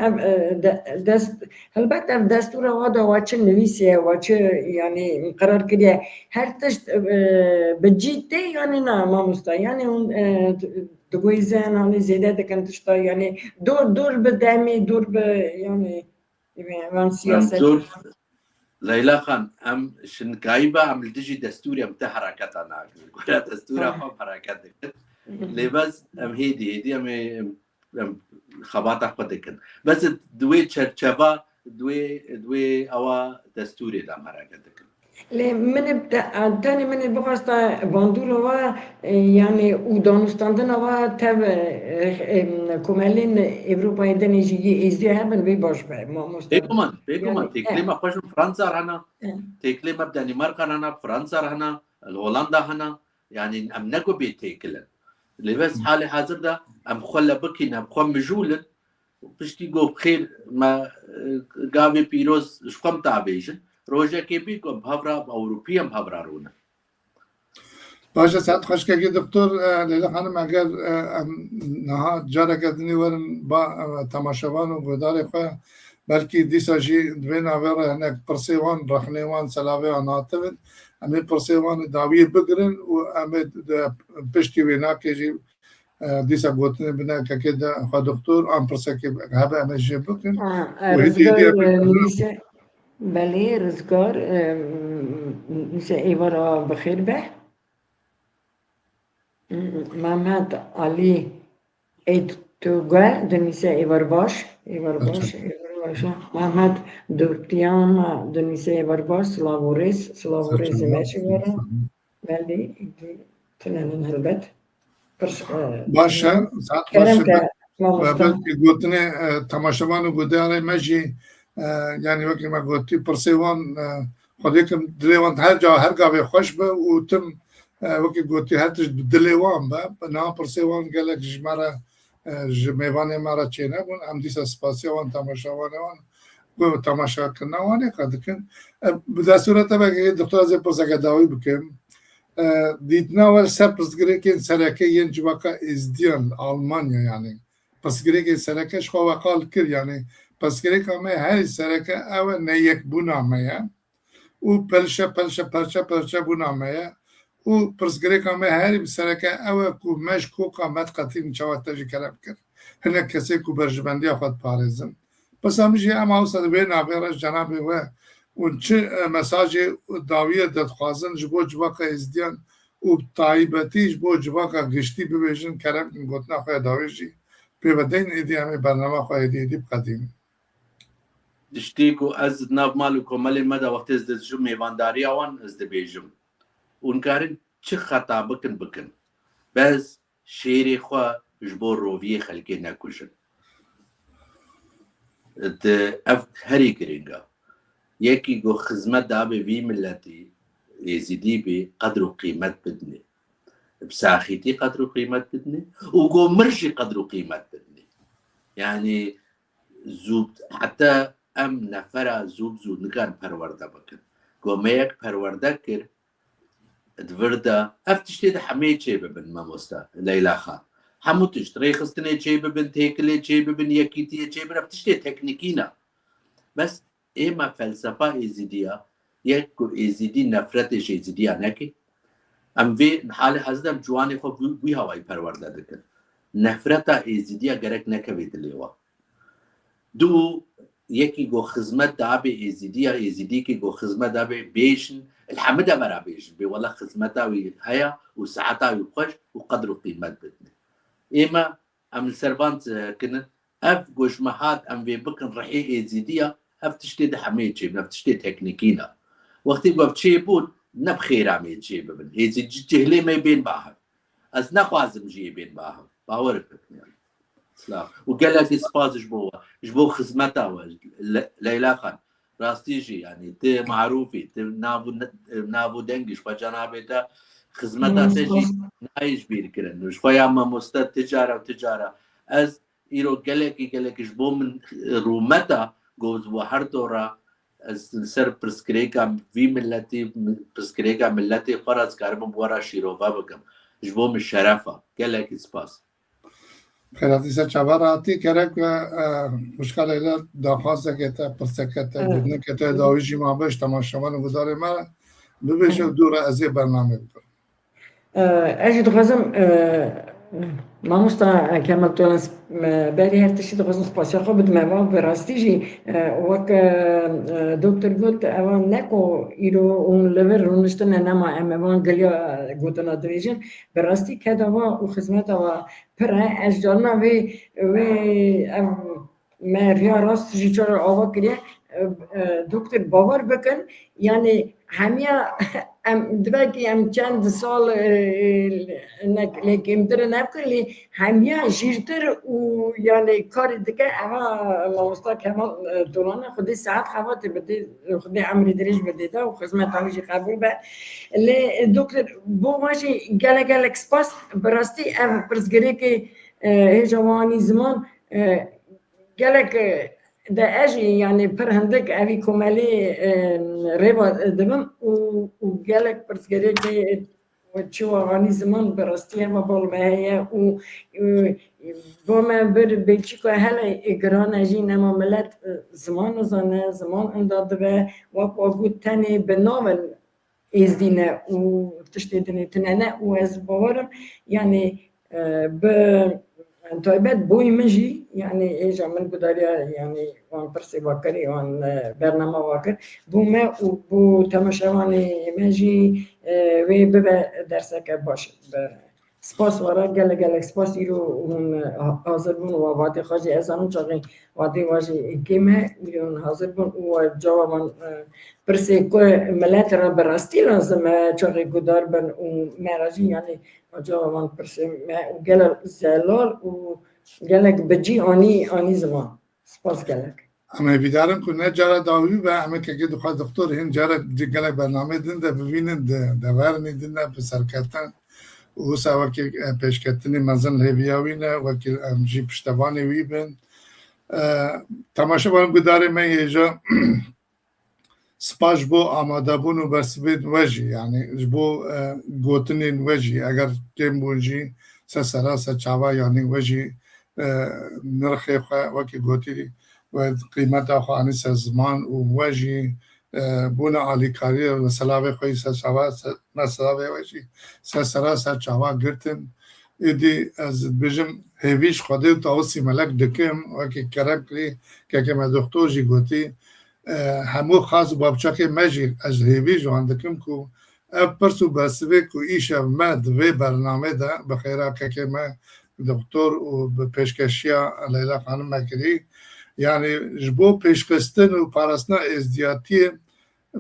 دست هلبت اف دستور هذا واچه نویسه واچه يعني قرار كده هر تشت بجيتي يعني نا ما مستا يعني اون تقوي زين يعني زيادة دكان تشتا يعني دور بدامي دور ب يعني من سياسة ليلى خان ام شنكايبا ام تجي دستوري ام تحركتنا قلت دستوري ام حركتك لباس ام هيدي ام خباطة خدكن بس دوي تشابا دوي اوا دستوري دام حركتك لی من تاني من بقاستا باندولوا يعني ودانستاندنوا تب كمالين أوروبا دنيجي إزديها من بيباش ما مستند. بيجومن تكلمة خوش فرنسا هنا تكلمة دنمارك هنا فرنسا هنا هولندا هنا يعني أم نكو بيتكلم لبس حالي حاضر ده أم خلا بكين أم خم مجولن بشتي جو بخير ما قابي بيروز شقم تعبيشن روجا كي بيكم بهفرا أوروبيا بهفرا رونا باشه ساعت خوش که دکتر لیلا خانم اگر نها جاره کردنی ورن با تماشاوان و گودار خواه بلکی دیسا جی دوی ناویر هنک پرسیوان رخنیوان سلاویان ناتوین امی پرسیوان داوی بگرن و امی پشتی وینا که جی دیسا گوتنی بنا که ده خواه دکتر ام پرسه که هبه امی جی بکن و رزگار بله رزگار میشه ایوارا بخیر به محمد علی ایتوگا دنیسه ایوار باش محمد دورتیان دنیسه ایوار باش سلاوریز میشه وارا بله تنانین هلبت باشه ساعت خوش و بلکی گوتنی تماشاوان و گوداره مجی يعني وقت ما قلت برسيوان خديكم دليوان هر قابي خوش به وتم وقت قلت هاتش دليوان به نا برسيوان قالك جمارة جميوان مرة چينا بون ام ديسا سپاسيوان تماشاوان و تماشا كنا واني قدكن بدا صورت بقى دكتور زي برسا داوي بكم ديتنا ول سرپرسگريكين سركي ينجواكا êzdiyan Almanya يعني پرسگريكين سركش خو وقال كر يعني پس گره کامه هر سرکه او نیک بونامه او پرچه بونامه او پس گره کامه هر سرکه او کو مش کو قامت قطیم چوات تجی کرم کرد هنه کسی کو برجبندی خود پارزم پس همیشه اما اوصد به نابیرش جنابی و اون چه مساج داویه دادخوازن جبو جواقع êzdiyan او طایبتی جبو جواقع گشتی ببیجن کرم کن گوتنا خواه داویجی پیودین ایدی همه برنامه خواه ایدی بقدیم دشتيكو از ناف مالو كمالي مدى وقت از دزجو ميوانداري اوان از دبيجم ونكارن چه خطا بكن بس شيري خوا جبور روفيه خلقي ناكوشن اف هري گرينگا يكي گو خزمت دابي في ملتي يزيدي بي قدر وقيمت بدني بساخيتي قدر وقيمت بدني وگو مرشي قدر وقيمت بدني يعني زود حتى ام نفر زود نکن پرورده بکن گومیک پرورده کر دورده افتشتی ده همه چه ببین ماموستا لیلا خان همو تشت ریخستنه چه ببین تکله چه ببین یکیتیه چه ببین افتشتی تکنیکی نه بس ایما فلسفه ایزیدیا یک ایزیدی نفرتش ایزیدیا نکی ام وی حال حضرت جوانی خو وی هوای پرورده دکن نفرت ایزیدیا گرک نکوی دلیوا دو یکی گو خدمت دابه ایزیدی که گو خدمت دابه بیشن الحمد برا بیشن بی والله خدمت وی هيا وساعتها وی خوش وقدر وقيمت بدني اما ام السربانت كن اف گوش مهات ام وی بکن رحی ایزیدیا اف تشتي ده همه چی نف تشتي تکنیکینا وقتی گفت چی بود نبخیر همه چی ببین ایزیدی جهلی می بین باهم از نخوازم جی بین باهم باور بکنی سلام وقال لك سباز جبو خدمتها ليلى خان راستيجي يعني تي معروفي تي نافو دنجش فجنابتا خدمتها تجي نايش بير كرن شويه اما مستد تجاره از ايرو قال لك جبو من رومتا جوز وحر دورا از سر برسكريكا في ملتي برسكريكا ملتي فرض كارم ورا شيروفا بكم جبو من شرفه قال لك سباز خیراتی سه چبراتی کرک و مشکل ایلا داخواسته که تا پرسکت دیدنه که تا داویجی ما بش تماشاوان گذاره ما ببشه دور از این برنامه بکن اجي دخوازم ماموستا كمال تونس باري هرتشي دخوازم سباسيا خو بد موا براستيجي وك دكتور قلت اوان نكو ايرو اون ليفر رونشتن نما اموان قليا قلتنا دريجن براستي كدا وخدمتا و برا اجدالنا وي ما فيها راست جيجار آوا كريه دكتور باور بكن يعني هميا دباكي ام چند سال لكن مدر نبكر لي هميا جيرتر و يعني كار دكا اما موستا كمال دولانا خدي ساعات خواتي بدي خدي عمري دريج بدي دا وخدمت عمجي قبول با لي دكتور بو ماشي قالك سباس براستي ام برزقريكي هجواني زمان قالك ده اجي يعني برهندك ابي كمالي ريبا دمم وقالك برزقريكي وتشو غاني زمان براستي ما بول ما هي و بوما بر بلجيكا هلا اجران اجي نما ملت زمان زانه زمان انداد به وقت تاني بناول ازدينا وتشتدني تنانا واز باورم يعني طيبات بوي مجي يعني اجا من قدريا يعني وان برسي باكري وان برنامج باكر بو ما وبو تماشاواني مجي وي ببا درسك باش سپاس ورا گله سپاس ایرو حاضر بون و وادی خواجی ازانو چاقی وادی واجی کمه ایرون حاضر بون و جوابان پرسه که ملت را براستی لازم چاقی گدار بن و مراجی یعنی جوابان پرسه و گله زلال و گله بجی آنی زمان سپاس گله اما بیدارم که نه جارا داوی و اما که دخواه دکتر هین جارا گله برنامه دن ده ببینن ده ورنی دن ده بسرکتن و سوا که پیشکتنی مزن لیبیاوینه و که امجی پشتوانی وی بین تماشا بارم گداره من یه سپاش بو آماده بون و بس بید وجی یعنی بو گوتنین وجی اگر کم بونجی سرا چاوا یعنی وجی نرخی خواه وکی گوتی و قیمت خوانی زمان و وجی بونا عالی کاری و سلاوه خوی سرچاوا نسلاوه وجی سرا چاوا گرتن ایدی از بجم هیویش خوده و تاوسی ملک دکم وکی کرکلی که من دکتر جی گوتی همو خاص بابچاک مجید از هیوی جوان دکم کو پرسو بسوه کو ایش مد و برنامه ده بخیره که من دکتر و پیشکشیا لیلا خانم مکری یعنی جبو پیشکستن و پارسنا ازدیاتی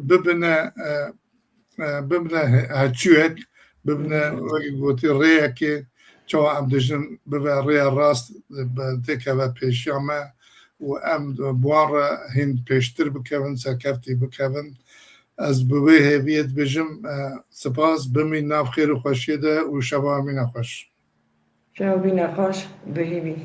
ببینه هچوک ببینه وقتی گوتی ریه که چو ام دجن ببینه ریه راست دکه و پیشیامه و ام بوار هند پیشتر بکن سرکفتی بکن از بوی هویت بجم سپاس بمین ناف خیر و خوشیده و شبا امین خوش شبا بین خوش بهیوی